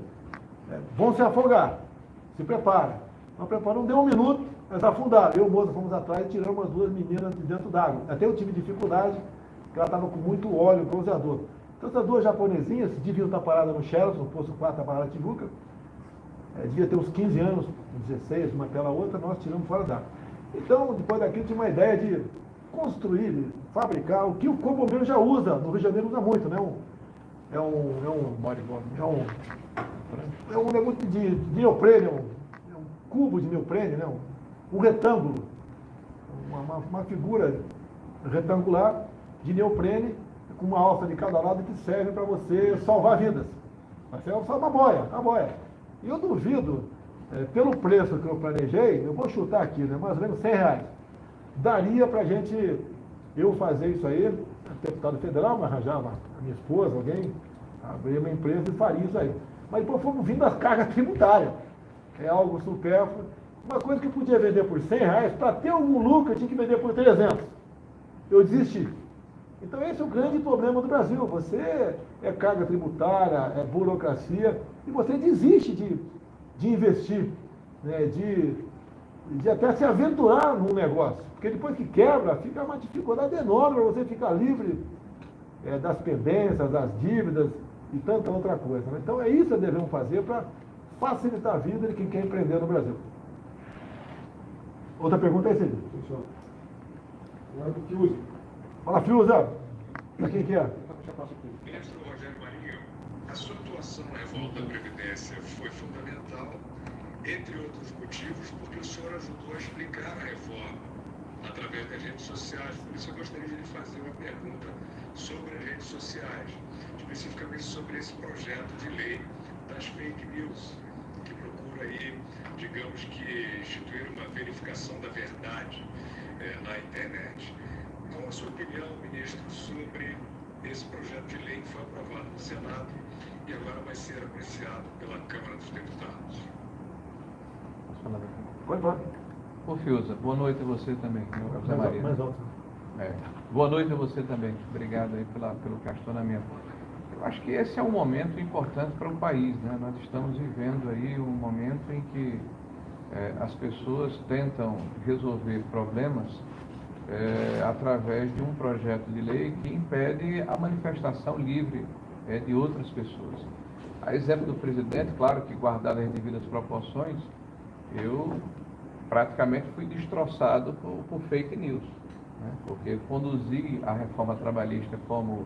vão se afogar, se prepara. Nós preparamos, deu um minuto, elas afundaram. Eu e o moço fomos atrás e tiramos as duas meninas de dentro d'água. Até eu tive dificuldade, porque ela estava com muito óleo, bronzeador. Então essas duas japonesinhas deviam estar paradas no Sheraton, no posto 4 da Barra da Tijuca. Devia ter uns 15 anos, 16, uma pela outra, nós tiramos fora d'água. Então, depois daquilo, tinha uma ideia de construir, de fabricar, o que o Corpo Bombeiro já usa, no Rio de Janeiro usa muito, né? É um negócio de neoprene, um cubo de neoprene, né? Um retângulo, uma figura retangular de neoprene com uma alça de cada lado que serve para você salvar vidas. Mas é só uma boia. E eu duvido, pelo preço que eu planejei, eu vou chutar aqui, né? Mais ou menos R$100. Daria para eu fazer isso aí, deputado federal, arranjava a minha esposa, alguém, abrir uma empresa e faria isso aí. Mas depois fomos vindo as cargas tributárias. É algo supérfluo. Uma coisa que eu podia vender por R$100, para ter algum lucro, eu tinha que vender por 300. Eu desisti. Então esse é o grande problema do Brasil. Você é carga tributária, é burocracia, e você desiste de investir, né, de até se aventurar num negócio. Porque depois que quebra, fica uma dificuldade enorme para você ficar livre das pendências, das dívidas e tanta outra coisa. Né? Então é isso que devemos fazer para facilitar a vida de quem quer empreender no Brasil. Outra pergunta é esse. Fala, Fiuza. Para quem que é? Ministro Rogério Marinho, a sua atuação na revolta da Previdência foi fundamental, entre outros motivos, porque o senhor ajudou a explicar a reforma através das redes sociais. Por isso eu gostaria de lhe fazer uma pergunta sobre as redes sociais, especificamente sobre esse projeto de lei das fake news, que procura aí, digamos que, instituir uma verificação da verdade na internet. Qual a sua opinião, ministro, sobre esse projeto de lei que foi aprovado no Senado e agora vai ser apreciado pela Câmara dos Deputados? Vai embora. Ô Fiuza, boa noite a você também. José Maria. Mais alto. Boa noite a você também. Obrigado aí pelo questionamento. Eu acho que esse é um momento importante para o país, né? Nós estamos vivendo aí um momento em que as pessoas tentam resolver problemas através de um projeto de lei que impede a manifestação livre de outras pessoas. A exemplo do presidente, claro que guardado as devidas proporções, eu praticamente fui destroçado por fake news, né? Porque eu conduzi a reforma trabalhista como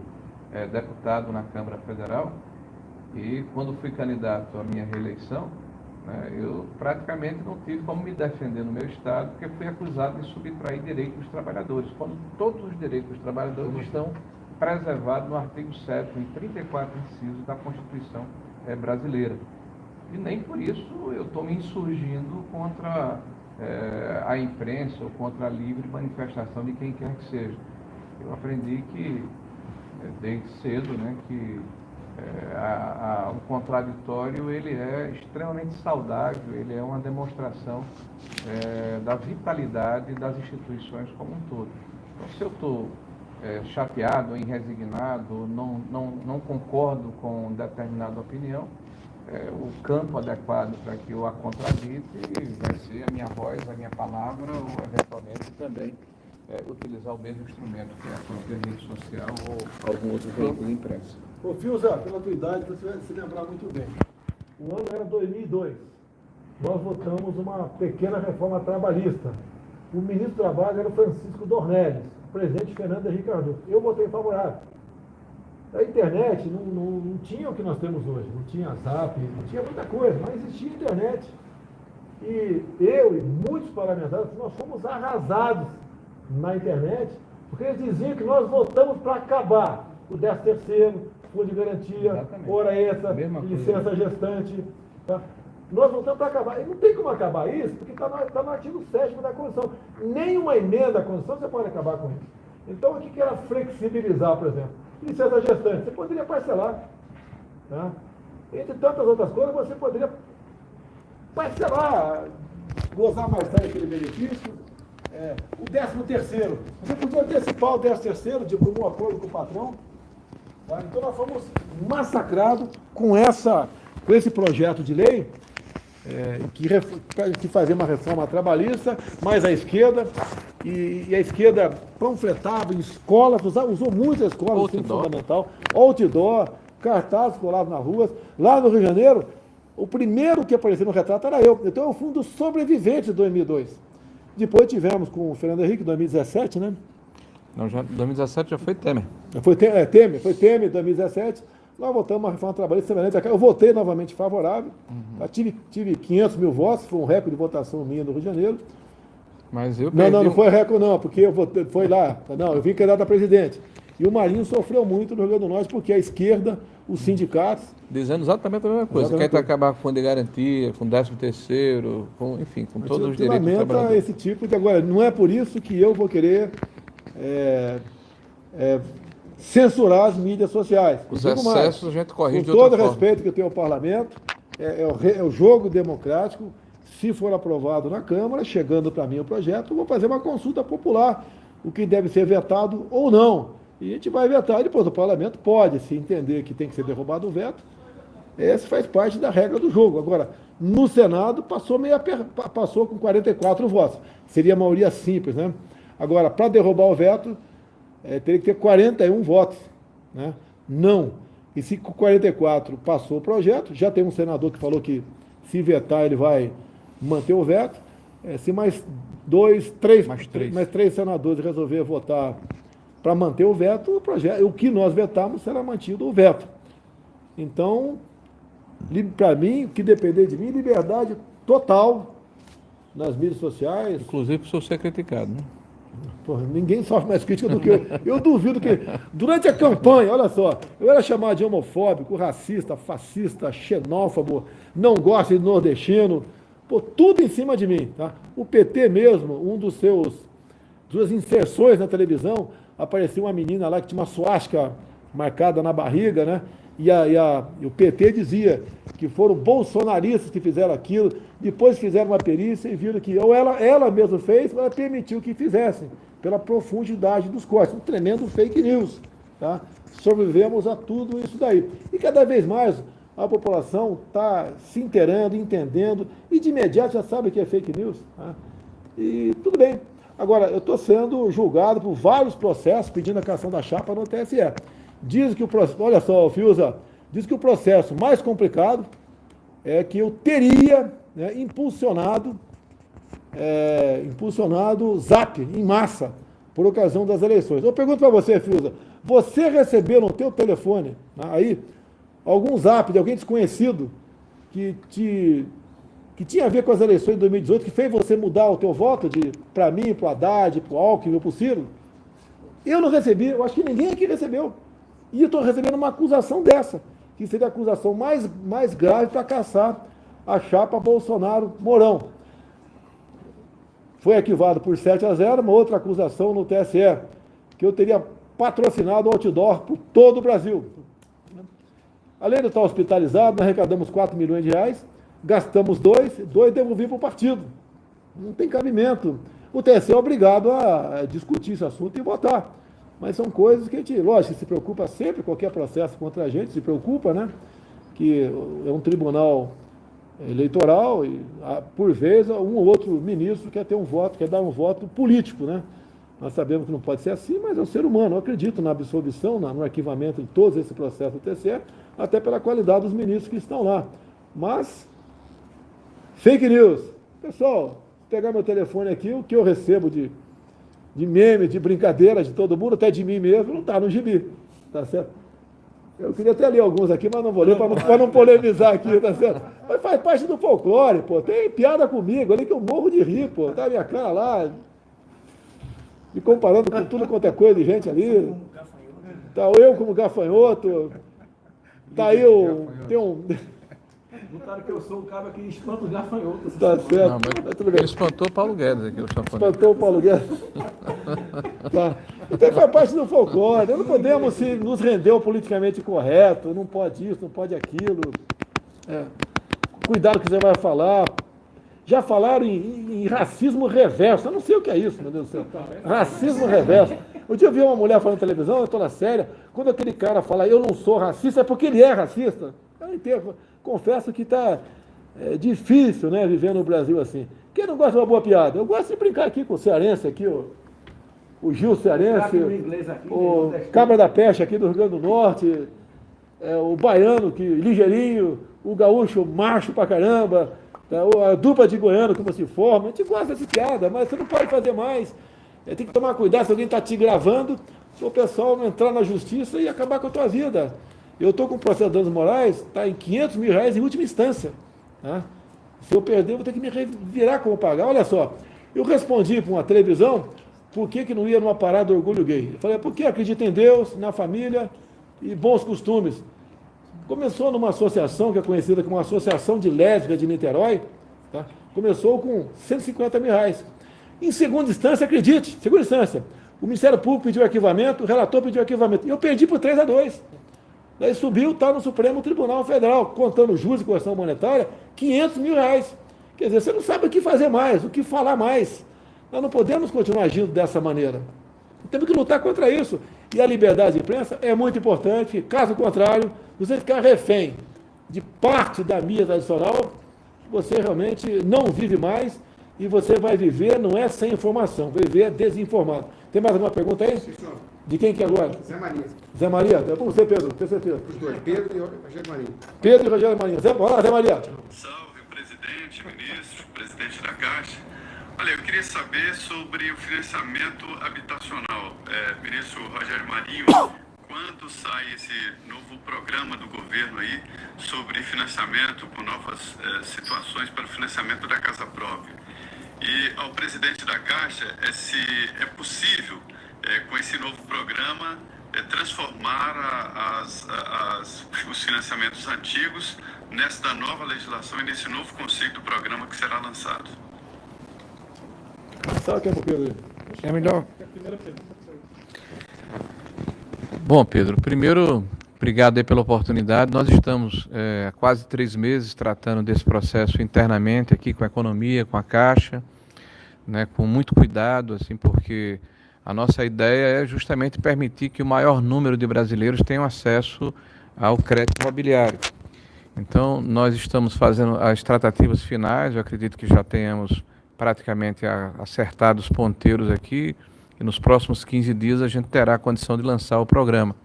deputado na Câmara Federal e quando fui candidato à minha reeleição, né, eu praticamente não tive como me defender no meu estado, porque fui acusado de subtrair direitos dos trabalhadores, quando todos os direitos dos trabalhadores estão preservados no artigo 7º, em 34 incisos da Constituição brasileira. E nem por isso eu estou me insurgindo contra a imprensa ou contra a livre manifestação de quem quer que seja. Eu aprendi que, desde cedo, né, que o contraditório ele é extremamente saudável, ele é uma demonstração da vitalidade das instituições como um todo. Então, se eu estou chateado, resignado, não concordo com determinada opinião, o campo adequado para que eu a contradite vai ser a minha voz, a minha palavra, ou eventualmente também utilizar o mesmo instrumento, que é a própria rede social ou algum outro veículo impresso. Ô, Fiuza, pela tua idade, você vai se lembrar muito bem. O ano era 2002. Nós votamos uma pequena reforma trabalhista. O ministro do Trabalho era o Francisco Dornelles, o presidente Fernando Henrique Cardoso. Eu votei favorável. A internet não tinha o que nós temos hoje. Não tinha Zap, não tinha muita coisa, mas existia internet. E eu e muitos parlamentares, nós fomos arrasados na internet, porque eles diziam que nós votamos para acabar o 13º, fundo de garantia, Exatamente. hora extra, licença gestante. Tá? Nós votamos para acabar. E não tem como acabar isso, porque está no artigo 7º da Constituição. Nenhuma emenda à Constituição você pode acabar com isso. Então, o que era flexibilizar, por exemplo? Licença gestante, você poderia parcelar. Tá? Entre tantas outras coisas, você poderia parcelar, gozar mais tarde aquele benefício. O 13º, você podia antecipar o 13º de comum acordo com o patrão. Tá? Então nós fomos massacrados com esse projeto de lei que fazia uma reforma trabalhista, mais a esquerda, e a esquerda panfletava em escolas, usou muito a escola, o ensino fundamental, outdoor, cartazes colados nas ruas. Lá no Rio de Janeiro, o primeiro que apareceu no retrato era eu. Então eu fui um dos sobreviventes de 2002. Depois tivemos com o Fernando Henrique, 2017, né? Não, 2017 já foi Temer. Foi Temer, 2017. Nós votamos uma reforma trabalhista semelhante. Eu votei novamente favorável. Tá? Tive 500 mil votos, foi um recorde de votação minha no Rio de Janeiro. Mas eu não foi recorde não, porque foi lá. Não, eu vim candidato a presidente. E o Marinho sofreu muito no Rio Grande do Norte, porque a esquerda, os sindicatos... Dizendo exatamente a mesma coisa. Quer acabar com o fundo de garantia, com o 13º, enfim, com todos os direitos do trabalhador. Esse tipo de... Agora, não é por isso que eu vou querer censurar as mídias sociais. Os excessos a gente corrige de outra forma. Com todo respeito que eu tenho ao parlamento, é o jogo democrático. Se for aprovado na Câmara, chegando para mim o projeto, eu vou fazer uma consulta popular, o que deve ser vetado ou não. E a gente vai vetar, e depois o parlamento pode, se entender que tem que ser derrubado o veto, esse faz parte da regra do jogo. Agora, no Senado, passou com 44 votos. Seria a maioria simples, né? Agora, para derrubar o veto, teria que ter 41 votos, né? Não. E se com 44 passou o projeto, já tem um senador que falou que se vetar ele vai manter o veto. Se mais três senadores resolver votar para manter o veto, o que nós vetamos será mantido o veto. Então, para mim, o que depender de mim, liberdade total nas mídias sociais. Inclusive por ser criticado, né? Porra, ninguém sofre mais crítica do que eu. Eu duvido que, durante a campanha, olha só, eu era chamado de homofóbico, racista, fascista, xenófobo, não gosto de nordestino, tudo em cima de mim. Tá? O PT mesmo, duas inserções na televisão, apareceu uma menina lá que tinha uma suástica marcada na barriga, né? E o PT dizia que foram bolsonaristas que fizeram aquilo, depois fizeram uma perícia e viram que ou ela mesma fez, ou ela permitiu que fizessem, pela profundidade dos cortes. Um tremendo fake news. Tá? Sobrevivemos a tudo isso daí. E cada vez mais a população está se inteirando, entendendo, e de imediato já sabe o que é fake news. Tá? E tudo bem. Agora, eu estou sendo julgado por vários processos pedindo a cassação da chapa no TSE. Diz que o processo, olha só, Fiuza, diz que o processo mais complicado é que eu teria, né, impulsionado Zap em massa por ocasião das eleições. Eu pergunto para você, Fiuza, você recebeu no teu telefone, aí, algum Zap de alguém desconhecido que tinha a ver com as eleições de 2018, que fez você mudar o teu voto para mim, para o Haddad, para o Alckmin, para o Ciro? Eu não recebi, eu acho que ninguém aqui recebeu. E eu estou recebendo uma acusação dessa, que seria a acusação mais grave para caçar a chapa Bolsonaro-Mourão. Foi arquivado por 7-0, uma outra acusação no TSE, que eu teria patrocinado o outdoor por todo o Brasil. Além de estar hospitalizado, nós arrecadamos 4 milhões de reais, gastamos 2 devolvi para o partido. Não tem cabimento. O TSE é obrigado a discutir esse assunto e votar. Mas são coisas que a gente, lógico, se preocupa sempre, qualquer processo contra a gente se preocupa, né? Que é um tribunal eleitoral e, por vezes, um ou outro ministro quer ter um voto, quer dar um voto político, né? Nós sabemos que não pode ser assim, mas é um ser humano. Eu acredito na absolvição, no arquivamento de todos esses processos do TSE, até pela qualidade dos ministros que estão lá. Mas, fake news. Pessoal, vou pegar meu telefone aqui, o que eu recebo de meme, de brincadeira de todo mundo, até de mim mesmo, não está no gibi, tá certo? Eu queria até ler alguns aqui, mas não vou ler para não polemizar aqui, tá certo? Mas faz parte do folclore, pô. Tem piada comigo ali que eu morro de rir, pô. Tá a minha cara lá, me comparando com tudo quanto é coisa de gente ali. Tá eu como gafanhoto. Tá aí tem um... Notaram que eu sou o cara que espanta os gafanhotos. Tá certo. Não, mas Mas tudo bem. ele espantou o Paulo Guedes aqui, o sanfoneiro. Espantou o Paulo Guedes. Tá. Então faz parte do folclore. Não podemos nos render ao politicamente correto. Não pode isso, não pode aquilo. Cuidado com o que você vai falar. Já falaram em racismo reverso. Eu não sei o que é isso, meu Deus do céu. Racismo reverso. Um dia eu vi uma mulher falando na televisão, eu estou na séria. Quando aquele cara fala, eu não sou racista, é porque ele é racista. Eu entendo. Confesso que está difícil, né, viver no Brasil assim. Quem não gosta de uma boa piada? Eu gosto de brincar aqui com o cearense, aqui, o Gil cearense, o Cabra da Peste aqui do Rio Grande do Norte, o baiano, ligeirinho, o gaúcho macho pra caramba, a dupla de goiano como se forma. A gente gosta dessa piada, mas você não pode fazer mais. Tem que tomar cuidado se alguém está te gravando, se o pessoal não entrar na justiça e acabar com a tua vida. Eu estou com o processo de danos morais, está em R$500 mil em última instância. Tá? Se eu perder, eu vou ter que me virar como pagar. Olha só, eu respondi para uma televisão por que não ia numa parada do orgulho gay. Eu falei, porque acredito em Deus, na família e bons costumes. Começou numa associação que é conhecida como Associação de Lésbicas de Niterói, tá? Começou com R$150 mil. Em segunda instância, acredite, segunda instância, o Ministério Público pediu arquivamento, o relator pediu arquivamento, e eu perdi por 3-2. Daí subiu, está no Supremo Tribunal Federal, contando juros e correção monetária, R$500 mil. Quer dizer, você não sabe o que fazer mais, o que falar mais. Nós não podemos continuar agindo dessa maneira. Temos que lutar contra isso. E a liberdade de imprensa é muito importante. Caso contrário, você ficar refém de parte da mídia tradicional, você realmente não vive mais e você vai viver, não é sem informação, vai viver desinformado. Tem mais alguma pergunta aí? De quem que é agora? Zé Maria. Zé Maria? É com você, Pedro, tenho certeza. Os dois, Pedro e Rogério Maria. Pedro e Rogério Maria. Olá, Zé Maria. Salve, presidente, ministro, presidente da Caixa. Olha, eu queria saber sobre o financiamento habitacional. Ministro Rogério Marinho, quando sai esse novo programa do governo aí sobre financiamento com novas situações para o financiamento da casa própria? E ao presidente da Caixa, se é possível, com esse novo programa, transformar os financiamentos antigos nesta nova legislação e nesse novo conceito do programa que será lançado. Sabe o que é pro Pedro? É melhor. Bom, Pedro, primeiro, obrigado aí pela oportunidade. Nós estamos há quase 3 meses tratando desse processo internamente aqui com a economia, com a Caixa, né, com muito cuidado, assim, porque a nossa ideia é justamente permitir que o maior número de brasileiros tenham acesso ao crédito imobiliário. Então, nós estamos fazendo as tratativas finais, eu acredito que já tenhamos praticamente acertado os ponteiros aqui, e nos próximos 15 dias a gente terá a condição de lançar o programa.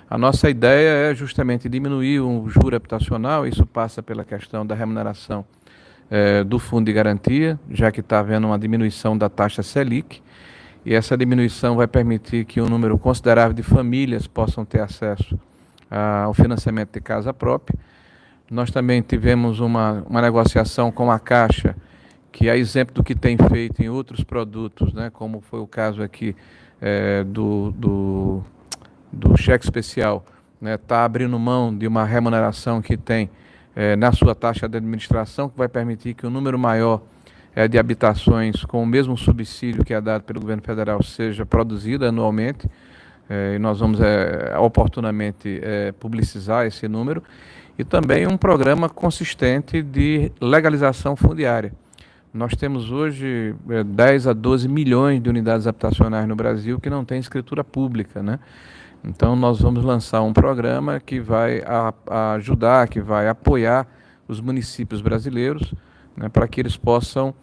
A nossa ideia é justamente diminuir o juro habitacional, isso passa pela questão da remuneração do fundo de garantia, já que está havendo uma diminuição da taxa Selic, e essa diminuição vai permitir que um número considerável de famílias possam ter acesso ao financiamento de casa própria. Nós também tivemos uma negociação com a Caixa, que é exemplo do que tem feito em outros produtos, né, como foi o caso aqui do cheque especial, né, tá abrindo mão de uma remuneração que tem na sua taxa de administração, que vai permitir que um número maior de habitações com o mesmo subsídio que é dado pelo governo federal seja produzida anualmente. E nós vamos oportunamente publicizar esse número. E também um programa consistente de legalização fundiária. Nós temos hoje 10 a 12 milhões de unidades habitacionais no Brasil que não têm escritura pública, né? Então nós vamos lançar um programa que vai ajudar, que vai apoiar os municípios brasileiros, né, para que eles possam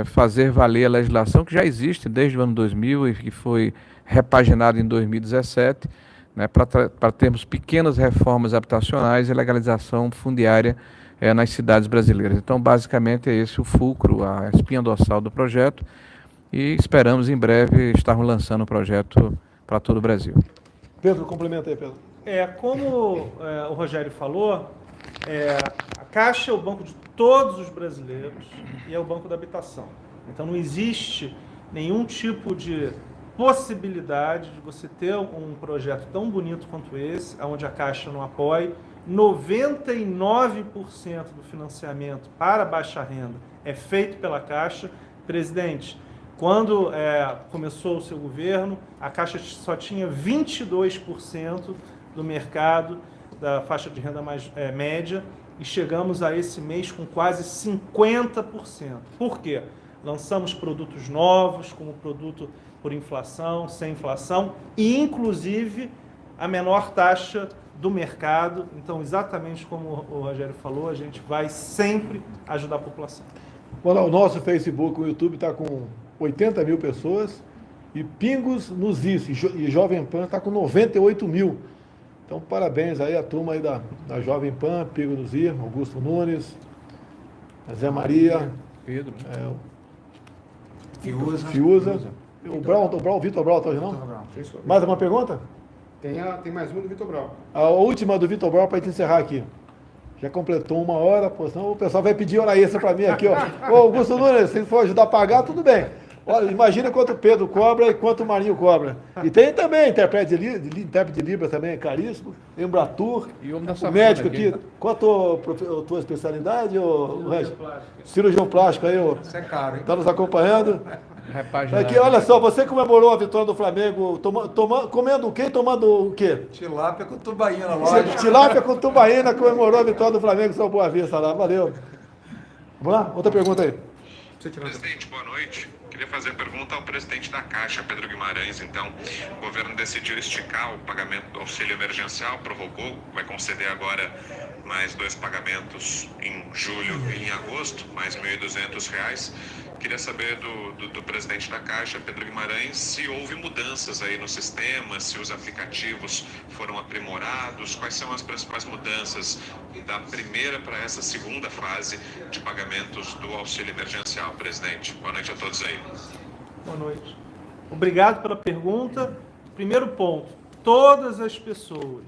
fazer valer a legislação que já existe desde o ano 2000 e que foi repaginada em 2017, né, para termos pequenas reformas habitacionais e legalização fundiária nas cidades brasileiras. Então, basicamente, é esse o fulcro, a espinha dorsal do projeto, e esperamos em breve estarmos lançando o projeto para todo o Brasil. Pedro, complementa aí, Pedro. Como o Rogério falou, a Caixa é o banco de todos os brasileiros e é o banco da habitação. Então não existe nenhum tipo de possibilidade de você ter um projeto tão bonito quanto esse, onde a Caixa não apoie. 99% do financiamento para baixa renda é feito pela Caixa. Presidente, quando começou o seu governo, a Caixa só tinha 22% do mercado da faixa de renda mais média e chegamos a esse mês com quase 50%. Por quê? Lançamos produtos novos, como produto por inflação, sem inflação e, inclusive, a menor taxa do mercado. Então, exatamente como o Rogério falou, a gente vai sempre ajudar a população. Bom, o nosso Facebook, o YouTube está com 80 mil pessoas e Pingos nos Is e Jovem Pan está com 98 mil. Então, parabéns aí à turma aí da Jovem Pan, Pingos nos Is, Augusto Nunes, Zé Maria, Pedro, Fiuza. O Vitor Brau está hoje, não? Mais alguma pergunta? Tem mais uma do Vitor Brau. A última do Vitor Brau para a gente encerrar aqui. Já completou 1 hora, pô, senão o pessoal vai pedir hora extra para mim aqui, ó. Ô, Augusto Nunes, se for ajudar a pagar, tudo bem. Olha, imagina quanto o Pedro cobra e quanto o Marinho cobra. E tem também intérprete de Libras também, é caríssimo. Embratur, E o o médico aqui. Qual a tua especialidade, ô Regis? Cirurgião plástico aí, ó. Isso é caro, hein? Está nos acompanhando. repaginado. Aqui, olha só, você comemorou a vitória do Flamengo comendo o quê e tomando o quê? Tilápia com tubaína, lógico. Tilápia com tubaína comemorou a vitória do Flamengo, São Boa Vista lá. Valeu. Vamos lá? Outra pergunta aí. Presidente, boa noite. Queria fazer a pergunta ao presidente da Caixa, Pedro Guimarães. Então, o governo decidiu esticar o pagamento do auxílio emergencial, provocou, vai conceder agora mais 2 pagamentos em julho e em agosto, mais R$ 1.200. Queria saber do presidente da Caixa, Pedro Guimarães, se houve mudanças aí no sistema, se os aplicativos foram aprimorados, quais são as principais mudanças da primeira para essa segunda fase de pagamentos do auxílio emergencial, presidente. Boa noite a todos aí. Boa noite. Obrigado pela pergunta. Primeiro ponto, todas as pessoas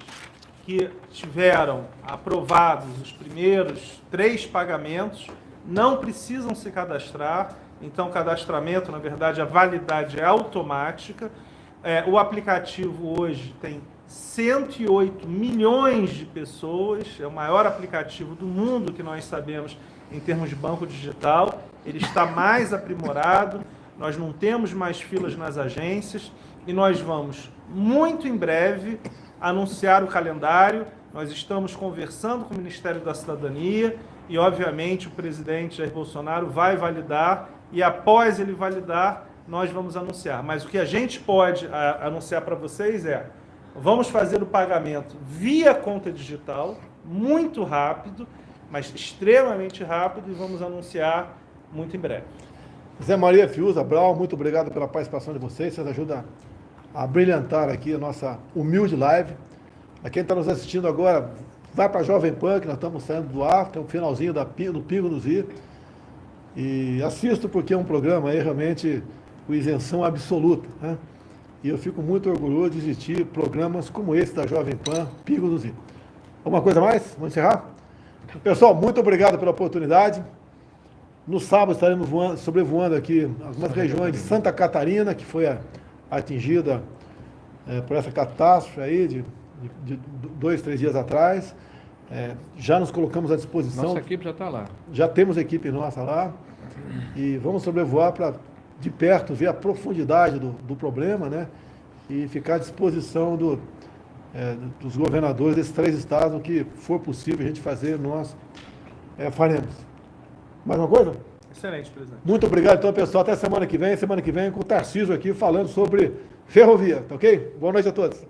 que tiveram aprovados os primeiros 3 pagamentos não precisam se cadastrar. Então, o cadastramento, na verdade, a validade é automática. O aplicativo hoje tem 108 milhões de pessoas, é o maior aplicativo do mundo que nós sabemos em termos de banco digital. Ele está mais aprimorado, nós não temos mais filas nas agências e nós vamos, muito em breve, anunciar o calendário. Nós estamos conversando com o Ministério da Cidadania e, obviamente, o presidente Jair Bolsonaro vai validar e, após ele validar, nós vamos anunciar. Mas o que a gente pode anunciar para vocês é: vamos fazer o pagamento via conta digital, muito rápido, mas extremamente rápido, e vamos anunciar muito em breve. Zé Maria, Fiuza, Brau, muito obrigado pela participação de vocês. Vocês ajudam a brilhantar aqui a nossa humilde live. A quem está nos assistindo agora, vai para a Jovem Pan, que nós estamos saindo do ar, tem um finalzinho do Pingo nos Ir. E assisto porque é um programa aí realmente com isenção absoluta, né? E eu fico muito orgulhoso de existir programas como esse da Jovem Pan, Pingo nos Ir. Alguma coisa mais? Vamos encerrar? Pessoal, muito obrigado pela oportunidade. No sábado estaremos sobrevoando aqui algumas regiões de Santa Catarina, que foi atingida por essa catástrofe aí de 2, 3 dias atrás. Já nos colocamos à disposição. Nossa equipe já está lá. Já temos equipe nossa lá. E vamos sobrevoar para, de perto, ver a profundidade do problema, né? E ficar à disposição dos governadores desses 3 estados, o que for possível a gente fazer, nós faremos. Mais uma coisa? Excelente, presidente. Muito obrigado, então, pessoal. Até semana que vem com o Tarcísio aqui falando sobre ferrovia, tá ok? Boa noite a todos.